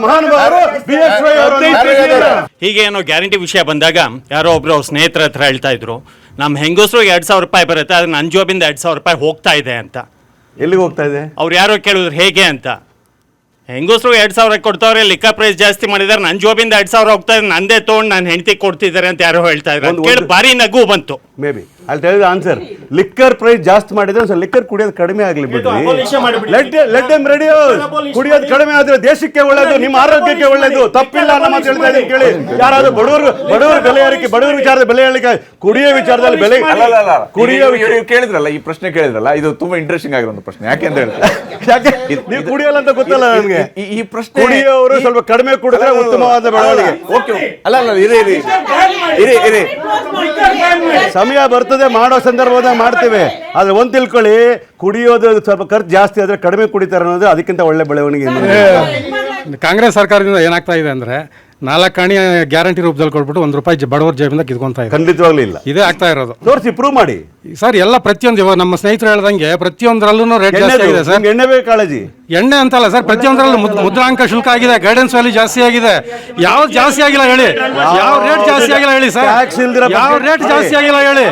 ಮಹಾನುಭಾವರು ಹೀಗೆ ಏನೋ ಗ್ಯಾರಂಟಿ ವಿಷಯ ಬಂದಾಗ ಯಾರೋ ಒಬ್ರು ಸ್ನೇಹಿತರ ಹತ್ರ ಹೇಳ್ತಾ ಇದ್ರು, ನಮ್ಮ ಹೆಂಗಸರು 2,000 ರೂಪಾಯಿ ಬರುತ್ತೆ, ಆದ್ರೆ ನನ್ನ ಜಾಬಿಂದ 2,000 ರೂಪಾಯಿ ಹೋಗ್ತಾ ಇದೆ ಅಂತ. ಎಲ್ಲಿಗೆ ಹೋಗ್ತಾ ಇದೆ? ಅವ್ರು ಯಾರೋ ಕೇಳಿದ್ರು ಹೇಗೆ ಅಂತ. ಹೆಂಗಸರು 2,000 ಕೊಡ್ತಾವ್ರೆ, ಲಿಕ್ಕರ್ ಪ್ರೈಸ್ ಜಾಸ್ತಿ ಮಾಡಿದಾರೆ, ನನ್ನ ಜಾಬಿಂದ 2,000 ಹೋಗ್ತಾ ಇದೆ, ನಂದೇ ತೊಗೊಂಡು ನನ್ನ ಹೆಂಡತಿ ಕೊಡ್ತಿದ್ದಾರೆ ಅಂತ ಯಾರೋ ಹೇಳ್ತಾ ಇದ್ದಾರೆ. ಕೇಳಿ ಭಾರಿ ನಗು ಬಂತು. ಮೇ ಬಿ ಅಲ್ಲಿ ಟೆಲ್ ಆನ್ಸರ್. ಲಿಕ್ಕರ್ ಪ್ರೈಸ್ ಜಾಸ್ತಿ ಮಾಡಿದ್ರೆ ಲಿಕ್ಕರ್ ಕುಡಿಯೋದು ಕಡಿಮೆ ಆಗ್ಲಿ ಬಿಡ್ರಿ. Let them reduce. ಕುಡಿಯೋದು ಕಡಿಮೆ ಆದ್ರೆ ದೇಶಕ್ಕೆ ಒಳ್ಳೇದು, ನಿಮ್ಮ ಆರೋಗ್ಯಕ್ಕೆ ಒಳ್ಳೇದು. ತಪ್ಪಿಲ್ಲ ನಮ್ಮ ಹೇಳ್ತಾ ಇದ್ದೀನಿ ಕೇಳಿ. ಯಾರಾದ್ರೂ ಬಡವರು ಬೆಲೆ ಏರಿಕೆ, ಬಡವರ ವಿಚಾರದ ಬೆಲೆ ಏರಿಕೆ, ಕುಡಿಯೋ ವಿಚಾರದಲ್ಲಿ ಬೆಲೆ ಕೇಳಿದ್ರಲ್ಲ, ಈ ಪ್ರಶ್ನೆ ಕೇಳಿದ್ರಲ್ಲ, ಇದು ತುಂಬಾ ಇಂಟ್ರೆಸ್ಟಿಂಗ್ ಆಗಿರೋ ಒಂದು ಪ್ರಶ್ನೆ. ಯಾಕೆ ಅಂತ ಯಾಕೆ ನೀವು ಕುಡಿಯಲ್ಲ ಅಂತ ಗೊತ್ತಲ್ಲ ನಮ್ಗೆ. ಈ ಪ್ರಶ್ನೆ ಕುಡಿಯೋರು ಸ್ವಲ್ಪ ಕಡಿಮೆ ಕುಡಿದ್ರೆ ಉತ್ತಮವಾದ ಬೆಳವಣಿಗೆ. ಓಕೆ, ಅಲ್ಲ ಇರಿ ಸಮಯ ಬರ್ತದೆ, ಮಾಡೋ ಸಂದರ್ಭದಾಗ ಮಾಡ್ತೇವೆ. ಆದ್ರೆ ಒಂದ್ ತಿಳ್ಕೊಳ್ಳಿ, ಕುಡಿಯೋದು ಸ್ವಲ್ಪ ಖರ್ಚು ಜಾಸ್ತಿ ಆದ್ರೆ ಕಡಿಮೆ ಕುಡಿತಾರೆ ಅನ್ನೋದು ಅದಕ್ಕಿಂತ ಒಳ್ಳೆ ಬೆಳವಣಿಗೆ. ಕಾಂಗ್ರೆಸ್ ಸರ್ಕಾರದಿಂದ ಏನಾಗ್ತಾ ಇದೆ ಅಂದ್ರೆ 4 ಅಣಿ ಗ್ಯಾರಂಟಿ ರೂಪದಲ್ಲಿ ಕೊಟ್ಬಿಟ್ಟು 1 ರೂಪಾಯಿ ಬಡವರ ಜೇಬಿಂದ ಕಿತ್ಕೊಂತ ಇದೆ. ಖಂಡಿತವಾಗ್ಲೂ ಇಲ್ಲ, ಇದೇ ಆಗ್ತಾ ಇರೋದು. ತೋರಿಸಿ, ಪ್ರೂವ್ ಮಾಡಿ ಸರ್. ಎಲ್ಲ ಪ್ರತಿಯೊಂದು ಇವಾಗ ನಮ್ಮ ಸ್ನೇಹಿತರು ಹೇಳ್ದಂಗೆ ಪ್ರತಿಯೊಂದರಲ್ಲೂ ರೇಟ್ ಜಾಸ್ತಿ ಆಗಿದೆ ಸರ್. ಎಣ್ಣೆ ಬೇಕು ಕಾಳಜಿ. ಎಣ್ಣೆ ಅಂತಲ್ಲ ಸರ್, ಪ್ರತಿಯೊಂದರಲ್ಲೂ ಮುದ್ರಾಂಕ ಶುಲ್ಕ ಆಗಿದೆ, ಗೈಡೆನ್ಸ್ ವ್ಯಾಲ್ಯೂ ಜಾಸ್ತಿ ಆಗಿದೆ. ಯಾವ್ದು ಜಾಸ್ತಿ ಆಗಿಲ್ಲ ಹೇಳಿ? ಯಾವ ರೇಟ್ ಜಾಸ್ತಿ ಆಗಿಲ್ಲ ಹೇಳಿ ಸರ್? ಯಾವ ರೇಟ್ ಜಾಸ್ತಿ ಆಗಿಲ್ಲ ಹೇಳಿ?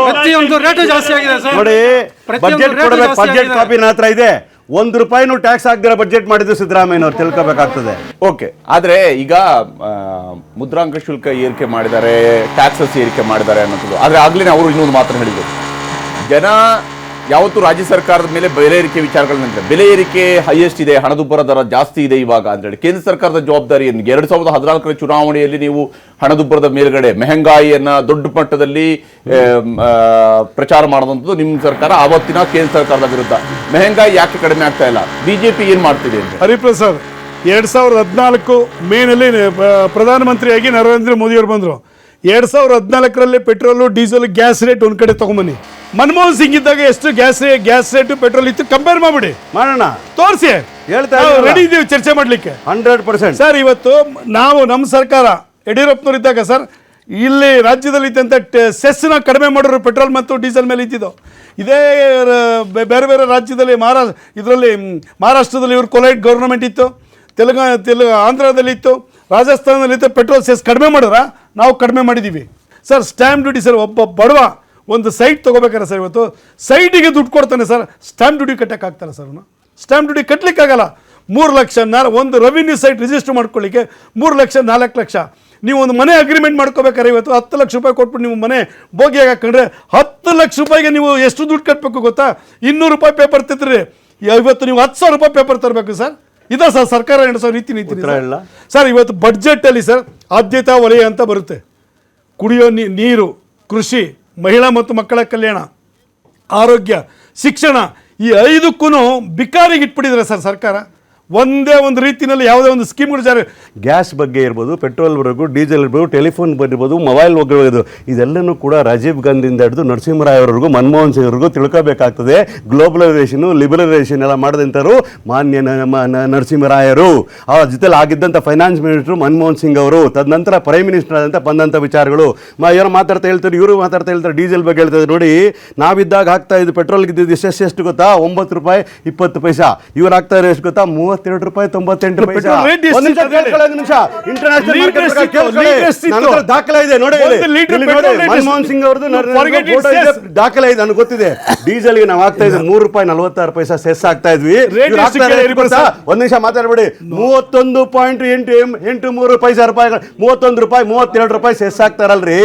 ಪ್ರತಿಯೊಂದು ರೇಟ್ ಜಾಸ್ತಿ ಆಗಿದೆ ಸರ್. ನೋಡಿ, ಬಜೆಟ್ ಕಾಪಿ ನನ್ನ ಹತ್ರ ಇದೆ. 1 ರೂಪಾಯಿನೂ ಟ್ಯಾಕ್ಸ್ ಆಗದಿರೋ ಬಜೆಟ್ ಮಾಡಿದ್ದು ಸಿದ್ದರಾಮಯ್ಯನವ್ರು, ತಿಳ್ಕೋಬೇಕಾಗ್ತದೆ. ಓಕೆ, ಆದ್ರೆ ಈಗ ಮುದ್ರಾಂಕ ಶುಲ್ಕ ಏರಿಕೆ ಮಾಡಿದ್ದಾರೆ, ಟ್ಯಾಕ್ಸಸ್ ಏರಿಕೆ ಮಾಡಿದ್ದಾರೆ ಅನ್ನೋದು. ಆದ್ರೆ ಆಗ್ಲೇ ಅವರು ಇನ್ನೊಂದು ಮಾತ್ರ ಹೇಳಿದ್ರು, ಜನ ಯಾವತ್ತು ರಾಜ್ಯ ಸರ್ಕಾರದ ಮೇಲೆ ಬೆಲೆ ಏರಿಕೆ ವಿಚಾರಗಳನ್ನ, ಬೆಲೆ ಏರಿಕೆ ಹೈಯೆಸ್ಟ್ ಇದೆ, ಹಣದುಬ್ಬರ ದರ ಜಾಸ್ತಿ ಇದೆ ಇವಾಗ ಅಂತ ಹೇಳಿ. ಕೇಂದ್ರ ಸರ್ಕಾರದ ಜವಾಬ್ದಾರಿ ಏನು? 2014ರ ಚುನಾವಣೆಯಲ್ಲಿ ನೀವು ಹಣದುಬ್ಬರದ ಮೇಲ್ಗಡೆ ಮೆಹಂಗಾಯಿಯನ್ನ ದೊಡ್ಡ ಮಟ್ಟದಲ್ಲಿ ಪ್ರಚಾರ ಮಾಡುವಂಥದ್ದು ನಿಮ್ಮ ಸರ್ಕಾರ. ಆವತ್ತಿನ ಕೇಂದ್ರ ಸರ್ಕಾರದ ವಿರುದ್ಧ ಮೆಹಂಗಾಯಿ ಯಾಕೆ ಕಡಿಮೆ ಆಗ್ತಾ ಇಲ್ಲ? ಬಿಜೆಪಿ ಏನ್ ಮಾಡ್ತಿದೆ ಅಂತ. ಹರಿಪ್ರಸಾದ್, 2014 ಮೇನಲ್ಲಿ ಪ್ರಧಾನಮಂತ್ರಿಯಾಗಿ ನರೇಂದ್ರ ಮೋದಿ ಅವರು ಬಂದರು. 2014ರಲ್ಲಿ ಪೆಟ್ರೋಲು, ಡೀಸೆಲ್, ಗ್ಯಾಸ್ ರೇಟ್ ಒಂದ್ ಕಡೆ ತಗೊಂಬನ್ನಿ. ಮನಮೋಹನ್ ಸಿಂಗ್ ಇದ್ದಾಗ ಎಷ್ಟು ಗ್ಯಾಸ್ ರೇಟ್ ಪೆಟ್ರೋಲ್ ಇತ್ತು ಕಂಪೇರ್ ಮಾಡ್ಬಿಡಿ, ಮಾಡೋಣ, ತೋರಿಸಿ. ಹೇಳ್ತಾ ರೆಡಿ ಇದೀವಿ ಚರ್ಚೆ ಮಾಡ್ಲಿಕ್ಕೆ 100%. ಸರ್, ಇವತ್ತು ನಾವು ನಮ್ಮ ಸರ್ಕಾರ ಯಡಿಯೂರಪ್ಪನವ್ರು ಇದ್ದಾಗ ಸರ್, ಇಲ್ಲಿ ರಾಜ್ಯದಲ್ಲಿ ಇದ್ದಂಥ ಸೆಸ್ನ ಕಡಿಮೆ ಮಾಡೋರು ಪೆಟ್ರೋಲ್ ಮತ್ತು ಡೀಸೆಲ್ ಮೇಲೆ ಇದ್ದಿದ್ದು. ಇದೇ ಬೇರೆ ಬೇರೆ ರಾಜ್ಯದಲ್ಲಿ ಮಹಾರಾಷ್ಟ್ರದಲ್ಲಿ ಇವ್ರು ಕೊಲೈಟ್ ಗೌರ್ನಮೆಂಟ್ ಇತ್ತು, ಆಂಧ್ರದಲ್ಲಿ ಇತ್ತು, ರಾಜಸ್ಥಾನದಲ್ಲಿ ಇತ್ತು. ಪೆಟ್ರೋಲ್ ಸೆಸ್ ಕಡಿಮೆ ಮಾಡಿದ್ರ? ನಾವು ಕಡಿಮೆ ಮಾಡಿದ್ದೀವಿ ಸರ್. ಸ್ಟ್ಯಾಂಪ್ ಡ್ಯೂಟಿ ಸರ್, ಒಬ್ಬ ಬಡವ ಒಂದು ಸೈಟ್ ತೊಗೋಬೇಕಾರೆ ಸರ್, ಇವತ್ತು ಸೈಟಿಗೆ ದುಡ್ಡು ಕೊಡ್ತಾನೆ ಸರ್, ಸ್ಟ್ಯಾಂಪ್ ಡ್ಯೂಟಿ ಕಟ್ಟೋಕ್ಕಾಗ್ತಾನೆ ಸರ್? ಅವನು ಸ್ಟ್ಯಾಂಪ್ ಡ್ಯೂಟಿ ಕಟ್ಟಲಿಕ್ಕಾಗಲ್ಲ. 3 ಲಕ್ಷ, ಒಂದು ರೆವಿನ್ಯೂ ಸೈಟ್ ರಿಜಿಸ್ಟರ್ ಮಾಡ್ಕೊಳ್ಳಿಕ್ಕೆ 3 ಲಕ್ಷ 4 ಲಕ್ಷ. ನೀವು ಒಂದು ಮನೆ ಅಗ್ರಿಮೆಂಟ್ ಮಾಡ್ಕೋಬೇಕಾದ್ರೆ ಇವತ್ತು 10 ಲಕ್ಷ ರೂಪಾಯಿ ಕೊಟ್ಬಿಟ್ಟು ನೀವು ಮನೆ ಬೋಗಿಯಾಗಿ ಹಾಕೊಂಡ್ರೆ 10 ಲಕ್ಷ ರೂಪಾಯಿಗೆ ನೀವು ಎಷ್ಟು ದುಡ್ಡು ಕಟ್ಟಬೇಕು ಗೊತ್ತಾ? 200 ರೂಪಾಯಿ ಪೇಪರ್ ತಿರ್ರಿ. ಇವತ್ತು ನೀವು 10,000 ರೂಪಾಯಿ ಪೇಪರ್ ತರಬೇಕು ಸರ್. ಇದ ಸರ್ ಸರ್ಕಾರ ನಡೆಸೋ ರೀತಿ ನೀತಿ ಸರ್. ಇವತ್ತು ಬಡ್ಜೆಟ್ ಅಲ್ಲಿ ಸರ್ ಆದ್ಯತಾ ವಲಯ ಅಂತ ಬರುತ್ತೆ. ಕುಡಿಯೋ ನೀರು, ಕೃಷಿ, ಮಹಿಳಾ ಮತ್ತು ಮಕ್ಕಳ ಕಲ್ಯಾಣ, ಆರೋಗ್ಯ, ಶಿಕ್ಷಣ, ಈ 5ಕ್ಕೂ ಬಿಕಾರಿಗೆ ಇಟ್ಬಿಟ್ಟಿದ್ದಾರೆ ಸರ್ ಸರ್ಕಾರ. ಒಂದೇ ಒಂದು ರೀತಿಯಲ್ಲಿ ಯಾವುದೇ ಒಂದು ಸ್ಕೀಮ್ಗಳು ಜಾರಿ, ಗ್ಯಾಸ್ ಬಗ್ಗೆ ಇರ್ಬೋದು, ಪೆಟ್ರೋಲ್ವರೆಗೂ, ಡೀಸೆಲ್ ಇರ್ಬೋದು, ಟೆಲಿಫೋನ್ ಇರ್ಬೋದು, ಮೊಬೈಲ್ ಇರ್ಬೋದು, ಇದೆಲ್ಲನೂ ಕೂಡ ರಾಜೀವ್ ಗಾಂಧಿಯಿಂದ ಹಿಡಿದು ನರಸಿಂಹರಾಯ್ ಅವರಿಗೂ, ಮನಮೋಹನ್ ಸಿಂಗ್ ಅವರಿಗೂ ತಿಳ್ಕೋಬೇಕಾಗ್ತದೆ. ಗ್ಲೋಬಲೈಸೇಷನು, ಲಿಬರಲೈಸೇಷನ್ ಎಲ್ಲ ಮಾಡಿದಂಥವ್ರು ಮಾನ್ಯ ನರಸಿಂಹರಾಯರು. ಆ ಜೊತೆಲಿ ಆಗಿದ್ದಂಥ ಫೈನಾನ್ಸ್ ಮಿನಿಸ್ಟ್ರು ಮನಮೋಹನ್ ಸಿಂಗ್ ಅವರು, ತದನಂತರ ಪ್ರೈಮ್ ಮಿನಿಸ್ಟರ್ ಆದಂಥ ಬಂದಂಥ ವಿಚಾರಗಳು. ಏನೋ ಮಾತಾಡ್ತಾ ಹೇಳ್ತಾರೆ, ಇವರು ಮಾತಾಡ್ತಾ ಹೇಳ್ತಾರೆ, ಡೀಸೆಲ್ ಬಗ್ಗೆ ಹೇಳ್ತಾರೆ. ನೋಡಿ, ನಾವಿದ್ದಾಗ ಆಗ್ತಾ ಇದ್ದು ಪೆಟ್ರೋಲ್ಗೆ ಇದ್ದಿದ್ದು ಎಷ್ಟು ಗೊತ್ತಾ? 9 ರೂಪಾಯಿ 20 ಪೈಸಾ. ಇವ್ರು ಆಗ್ತಾ ಇರೋ ಎಷ್ಟು ಗೊತ್ತಾ? 32 ರೂಪಾಯಿ 98 ಪೈಸಾ. ಇಂಟರ್ನ್ಯಾಷನಲ್ ದಾಖಲೆ ಇದೆ ನೋಡಿ, ಮನಮೋಹನ್ ಸಿಂಗ್ ಅವ್ರದ್ದು ದಾಖಲೆ ಇದೆ, ನನಗೆ ಗೊತ್ತಿದೆ. ಡೀಸೆಲ್ಗೆ ನಾವು ಆಗ್ತಾ ಇದ್ವಿ 3 ರೂಪಾಯಿ 46 ಪೈಸಾ ಸೆಸ್ ಆಗ್ತಾ ಇದ್ವಿ. ಒಂದ್ ನಿಮಿಷ ಮಾತಾಡಬೇಡಿ. 31.83 ರೂಪಾಯಿಗಳು, 31 ರೂಪಾಯಿ 32 ರೂಪಾಯಿ ಸೆಸ್ ಆಗ್ತಾರಲ್ರಿ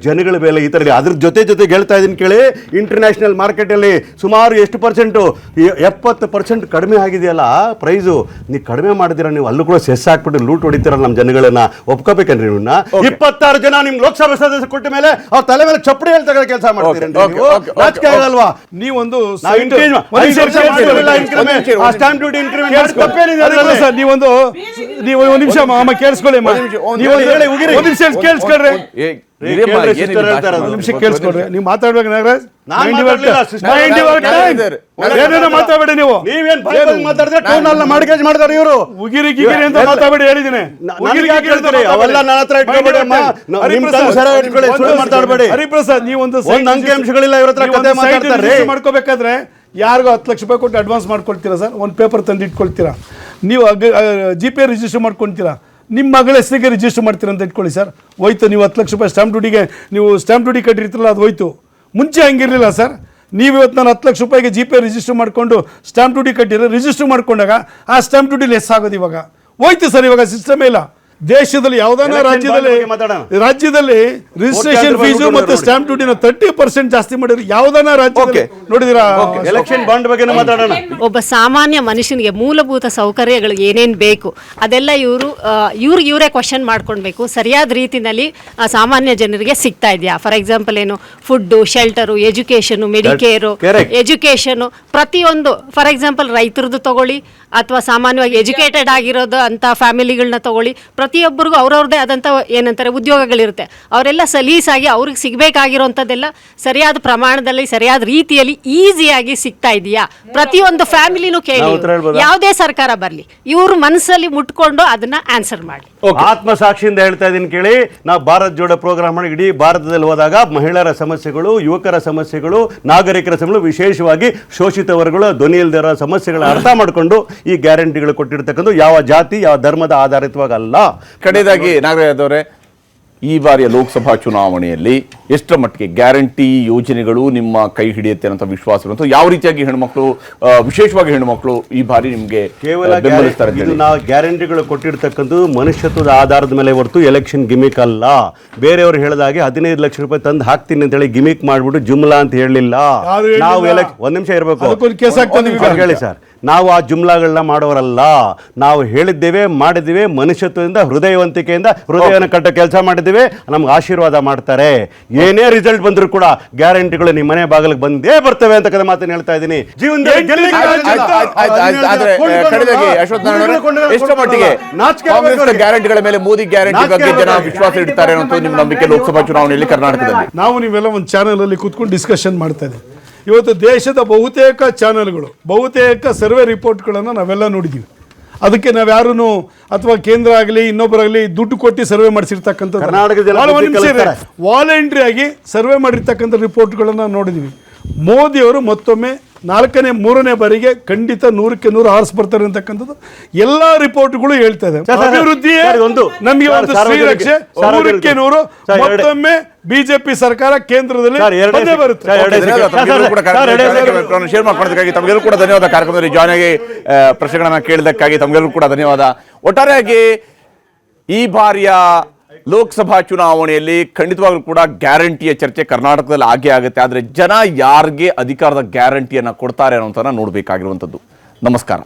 ಜನಗಳ ಬೆಲೆ. ಈ ತರ ಅದ್ರ ಜೊತೆಗೆ ಹೇಳ್ತಾ ಇದೀನಿ ಕೇಳಿ. ಇಂಟರ್ನ್ಯಾಷನಲ್ ಮಾರ್ಕೆಟ್ ಅಲ್ಲಿ ಸುಮಾರು ಎಷ್ಟು ಪರ್ಸೆಂಟ್? 70% ಕಡಿಮೆ ಆಗಿದೆಯಲ್ಲ ಪ್ರೈಸು. ನೀವು ಕಡಿಮೆ ಮಾಡಿದಿರ, ನೀವು ಅಲ್ಲೂ ಕೂಡ ಸೆಸ್ ಹಾಕ್ಬಿಟ್ಟು ಲೂಟ್ ಹೊಡಿತೀರಲ್ಲ ನಮ್ಮ ಜನಗಳನ್ನ. ಒಪ್ಕೋಬೇಕನ್ರಿ ಇವನ್ನ? 26 ಜನ ನಿಮ್ ಲೋಕಸಭಾ ಸದಸ್ಯರು ಕೊಟ್ಟ ಮೇಲೆ ಅವ್ರ ತಲೆ ಮೇಲೆ ಚಪ್ಪಡಿ ಹೇಳ್ತಾ ಕೆಲಸ ಮಾಡ್ತೀರಿ. ಅಲ್ವಾ? ನೀವೊಂದು ನೀವು ಒಂದು ನಿಮಿಷ ಕೇಳಿಸ್ಕೊಳ್ಳಿ, ಕೇಳಿಸ್ಕೊಳ್ರಿ, ನೀವು ಮಾತಾಡ್ಬೇಕು ನಾಗರಾಜ್. ಏನೇನೋ ಮಾತಾಡಬೇಡಿ ನೀವು. ಮಾಡ್ತಾರೆ ಇವರು ಉಗಿರಿ ಗಿಗಿರಿ ಅಂತ ಮಾತಾಡಬೇಡಿ ಹೇಳಿದ್ದೀನಿ. ಹರಿಪ್ರಸಾದ್, ನೀವೊಂದು ಅಂಕಿಅಂಶಗಳಿಲ್ಲ ಇವ್ರ ಹತ್ರ ಮಾಡ್ಕೋಬೇಕಾದ್ರೆ ಯಾರಿಗೂ 10 ಲಕ್ಷ ರೂಪಾಯಿ ಕೊಟ್ಟು ಅಡ್ವಾನ್ಸ್ ಮಾಡ್ಕೊಳ್ತೀರಾ ಸರ್? ಒಂದು ಪೇಪರ್ ತಂದು ಇಟ್ಕೊಳ್ತೀರಾ, ನೀವು GPay ರಿಜಿಸ್ಟರ್ ಮಾಡ್ಕೊಳ್ತೀರಾ, ನಿಮ್ಮ ಮಗಳ ಹೆಸರಿಗೆ ರಿಜಿಸ್ಟರ್ ಮಾಡ್ತೀರಾ ಅಂತ ಇಟ್ಕೊಳ್ಳಿ ಸರ್. ಹೋಯ್ತು, ನೀವು 10 ಲಕ್ಷ ರೂಪಾಯಿ ಸ್ಟಾಂಪ್ ಡ್ಯೂಟಿಗೆ ನೀವು ಸ್ಟಾಂಪ್ ಡ್ಯೂಟಿ ಕಟ್ಟಿರ್ತೀರಲ್ಲ, ಅದು ಹೋಯ್ತು. ಮುಂಚೆ ಹಂಗಿರಲಿಲ್ಲ ಸರ್. ನೀವು ಇವತ್ತು ನಾನು 10 ಲಕ್ಷ ರೂಪಾಯಿಗೆ GPay ರಿಜಿಸ್ಟರ್ ಮಾಡಿಕೊಂಡು ಸ್ಟಾಂಪ್ ಡ್ಯೂಟಿ ಕಟ್ಟಿರೋ, ರಿಜಿಸ್ಟರ್ ಮಾಡ್ಕೊಂಡಾಗ ಆ ಸ್ಟಾಂಪ್ ಡ್ಯೂಟಿ ಲೆಸ್ ಆಗೋದು. ಇವಾಗ ಹೋಯ್ತು ಸರ್, ಇವಾಗ ಸಿಸ್ಟಮೇ ಇಲ್ಲ. ದೇಶದಲ್ಲಿ ಯಾವ್ದಾನ ರಾಜ್ಯದಲ್ಲಿ ರಿಜಿಸ್ಟ್ರೇಷನ್ ಫೀಸು ಮತ್ತು ಸ್ಟಾಂಪ್ ಡ್ಯೂಟಿನ 30% ಜಾಸ್ತಿ ಮಾಡಿದ್ರು ಯಾವ್ದಾನ ರಾಜ್ಯ ನೋಡಿದಿರಾ? ಎಲೆಕ್ಷನ್ ಬಾಂಡ್ ಬಗ್ಗೆ ಮಾತಾಡೋಣ. ಒಬ್ಬ ಸಾಮಾನ್ಯ ಮನುಷ್ಯನಿಗೆ ಮೂಲಭೂತ ಸೌಕರ್ಯಗಳು ಏನೇನ್ ಬೇಕು ಅದೆಲ್ಲ ಇವರೇ ಕ್ವಶನ್ ಮಾಡ್ಕೊಳ್ಬೇಕು. ಸರಿಯಾದ ರೀತಿನಲ್ಲಿ ಸಾಮಾನ್ಯ ಜನರಿಗೆ ಸಿಗ್ತಾ ಇದೆಯಾ? ಫಾರ್ ಎಕ್ಸಾಂಪಲ್ ಏನು, ಫುಡ್ಡು, ಶೆಲ್ಟರು, ಎಜುಕೇಶನ್, ಮೆಡಿಕೇರು, ಎಜುಕೇಶನ್ ಪ್ರತಿಯೊಂದು. ಫಾರ್ ಎಕ್ಸಾಂಪಲ್ ರೈತರದ್ದು ತಗೊಳ್ಳಿ ಅಥವಾ ಸಾಮಾನ್ಯವಾಗಿ ಎಜುಕೇಟೆಡ್ ಆಗಿರೋದು ಅಂತ ಫ್ಯಾಮಿಲಿಗಳನ್ನ ತಗೊಳ್ಳಿ. ಪ್ರತಿಯೊಬ್ಬರಿಗೂ ಅವ್ರವ್ರದ್ದೇ ಆದಂಥ ಏನಂತಾರೆ ಉದ್ಯೋಗಗಳಿರುತ್ತೆ. ಅವರೆಲ್ಲ ಸಲೀಸಾಗಿ ಅವ್ರಿಗೆ ಸಿಗಬೇಕಾಗಿರೋಂಥದ್ದೆಲ್ಲ ಸರಿಯಾದ ಪ್ರಮಾಣದಲ್ಲಿ ಸರಿಯಾದ ರೀತಿಯಲ್ಲಿ ಈಸಿಯಾಗಿ ಸಿಗ್ತಾ ಇದೆಯಾ? ಪ್ರತಿಯೊಂದು ಫ್ಯಾಮಿಲಿನೂ ಕೇಳಿ, ಯಾವುದೇ ಸರ್ಕಾರ ಬರಲಿ ಇವರು ಮನಸ್ಸಲ್ಲಿ ಮುಟ್ಕೊಂಡು ಅದನ್ನ ಆನ್ಸರ್ ಮಾಡಿ. ಆತ್ಮಸಾಕ್ಷಿಯಿಂದ ಹೇಳ್ತಾ ಇದೀನಿ ಕೇಳಿ. ನಾವು ಭಾರತ್ ಜೋಡೋ ಪ್ರೋಗ್ರಾಮ್ ಮಾಡಿ ಇಡೀ ಭಾರತದಲ್ಲಿ ಹೋದಾಗ ಮಹಿಳೆಯರ ಸಮಸ್ಯೆಗಳು, ಯುವಕರ ಸಮಸ್ಯೆಗಳು, ನಾಗರಿಕರ ಸಮಸ್ಯೆಗಳು, ವಿಶೇಷವಾಗಿ ಶೋಷಿತ ವರ್ಗಗಳ ಧ್ವನಿ ಇಲ್ಲದಿರೋ ಸಮಸ್ಯೆಗಳ ಅರ್ಥ ಮಾಡಿಕೊಂಡು ಈ ಗ್ಯಾರಂಟಿಗಳು ಕೊಟ್ಟಿರ್ತಕ್ಕಂಥ ಯಾವ ಜಾತಿ ಯಾವ ಧರ್ಮದ ಆಧಾರಿತವಾಗಲ್ಲ. ಕಡೆಯದಾಗಿ ನಾಗರಾಜ್ ಅವರೇ, ಈ ಬಾರಿಯ ಲೋಕಸಭಾ ಚುನಾವಣೆಯಲ್ಲಿ ಎಷ್ಟರ ಮಟ್ಟಿಗೆ ಗ್ಯಾರಂಟಿ ಯೋಜನೆಗಳು ನಿಮ್ಮ ಕೈ ಹಿಡಿಯುತ್ತೆ ಅಂತ ವಿಶ್ವಾಸ ಇರುವಂತ? ಯಾವ ರೀತಿಯಾಗಿ ಹೆಣ್ಮಕ್ಳು, ವಿಶೇಷವಾಗಿ ಹೆಣ್ಮಕ್ಳು ಈ ಬಾರಿ ನಿಮ್ಗೆ ಕೇವಲ ನಾವು ಗ್ಯಾರಂಟಿಗಳು ಕೊಟ್ಟಿರ್ತಕ್ಕಂಥದ್ದು ಮನುಷ್ಯತ್ವದ ಆಧಾರದ ಮೇಲೆ ಹೊರತು ಎಲೆಕ್ಷನ್ ಗಿಮಿಕ್ ಅಲ್ಲ. ಬೇರೆಯವರು ಹೇಳಿದಾಗೆ 15 ಲಕ್ಷ ರೂಪಾಯಿ ತಂದು ಹಾಕ್ತೀನಿ ಅಂತ ಹೇಳಿ ಗಿಮಿಕ್ ಮಾಡ್ಬಿಟ್ಟು ಜುಮ್ಲಾ ಅಂತ ಹೇಳಲಿಲ್ಲ ನಾವು. ಒಂದ್ ನಿಮಿಷ ಇರಬೇಕು ಹೇಳಿ ಸರ್. ನಾವು ಆ ಜುಮ್ಲಾಗಳನ್ನ ಮಾಡೋರಲ್ಲ. ನಾವು ಹೇಳಿದ್ದೇವೆ, ಮಾಡಿದ್ದೇವೆ, ಮನುಷ್ಯತ್ವದಿಂದ, ಹೃದಯವಂತಿಕೆಯಿಂದ ಹೃದಯವನ್ನು ಕಟ್ಟ ಕೆಲಸ ಮಾಡಿದ್ದೇವೆ. ನಮ್ಗೆ ಆಶೀರ್ವಾದ ಮಾಡ್ತಾರೆ. ಏನೇ ರಿಸಲ್ಟ್ ಬಂದರೂ ಕೂಡ ಗ್ಯಾರಂಟಿಗಳು ನಿಮ್ಮ ಮನೆ ಬಾಗಿಲಿಗೆ ಬಂದೇ ಬರ್ತವೆ ಅಂತ ಕದ ಮಾತನ್ನು ಹೇಳ್ತಾ ಇದ್ದೀನಿ. ಗ್ಯಾರಂಟಿಗಳ ಮೇಲೆ ಮೋದಿ ಗ್ಯಾರಂಟಿ ಬಗ್ಗೆ ಜನ ವಿಶ್ವಾಸ ಇಡ್ತಾರೆ ಅನ್ನೋ ನಿಮ್ಮ ನಂಬಿಕೆ ಲೋಕಸಭಾ ಚುನಾವಣೆಯಲ್ಲಿ ಕರ್ನಾಟಕದಲ್ಲಿ? ನಾವು ನೀವೆಲ್ಲ ಒಂದು ಚಾನೆಲ್ ಅಲ್ಲಿ ಕೂತ್ಕೊಂಡು ಡಿಸ್ಕಷನ್ ಮಾಡ್ತಾ ಇದ್ದೀವಿ. ಇವತ್ತು ದೇಶದ ಬಹುತೇಕ ಚಾನೆಲ್ಗಳು, ಬಹುತೇಕ ಸರ್ವೆ ರಿಪೋರ್ಟ್ಗಳನ್ನು ನಾವೆಲ್ಲ ನೋಡಿದ್ದೀವಿ. ಅದಕ್ಕೆ ನಾವ್ಯಾರೂ ಅಥವಾ ಕೇಂದ್ರ ಆಗಲಿ ಇನ್ನೊಬ್ಬರಾಗಲಿ ದುಡ್ಡು ಕೊಟ್ಟು ಸರ್ವೆ ಮಾಡಿಸಿರ್ತಕ್ಕಂಥ ವಾಲಂಟ್ರಿ ಆಗಿ ಸರ್ವೆ ಮಾಡಿರ್ತಕ್ಕಂಥ ರಿಪೋರ್ಟ್ಗಳನ್ನು ನೋಡಿದ್ದೀವಿ. ಮೋದಿಯವರು ಮತ್ತೊಮ್ಮೆ 4ನೇ 3ನೇ ಬಾರಿಗೆ ಖಂಡಿತ 100ಕ್ಕೆ 100 ಆರ್ಸ್ ಬರ್ತಾರೆ ಅಂತಕ್ಕಂಥದ್ದು ಎಲ್ಲ ರಿಪೋರ್ಟ್ಗಳು ಹೇಳ್ತಾ ಇದೆ. ಅಭಿವೃದ್ಧಿ ನಮಗೆ ಒಂದು ಶ್ರೀರಕ್ಷೆ 100ಕ್ಕೆ 100 ಮತ್ತೊಮ್ಮೆ ಬಿಜೆಪಿ ಸರ್ಕಾರ ಕೇಂದ್ರದಲ್ಲಿ ಬರುತ್ತೆ. ಶೇರ್ ಮಾಡ್ಕೊಳ್ಳೋದಕ್ಕಾಗಿ ತಮಗೆಲ್ಲರೂ ಕೂಡ ಧನ್ಯವಾದ. ಕಾರ್ಯಕ್ರಮದಲ್ಲಿ ಜಾಯ್ನ್ ಆಗಿ ಪ್ರಶ್ನೆಗಳನ್ನ ಕೇಳಿದಕ್ಕಾಗಿ ತಮಗೆಲ್ಲರೂ ಕೂಡ ಧನ್ಯವಾದ. ಒಟ್ಟಾರೆಯಾಗಿ ಈ ಬಾರಿಯ ಲೋಕಸಭಾ ಚುನಾವಣೆಯಲ್ಲಿ ಖಂಡಿತವಾಗ್ಲೂ ಕೂಡ ಗ್ಯಾರಂಟಿಯ ಚರ್ಚೆ ಕರ್ನಾಟಕದಲ್ಲಿ ಆಗೇ ಆಗುತ್ತೆ. ಆದರೆ ಜನ ಯಾರಿಗೆ ಅಧಿಕಾರದ ಗ್ಯಾರಂಟಿಯನ್ನು ಕೊಡ್ತಾರೆ ಅನ್ನೋದನ್ನ ನೋಡಬೇಕಾಗಿರುವಂಥದ್ದು. ನಮಸ್ಕಾರ.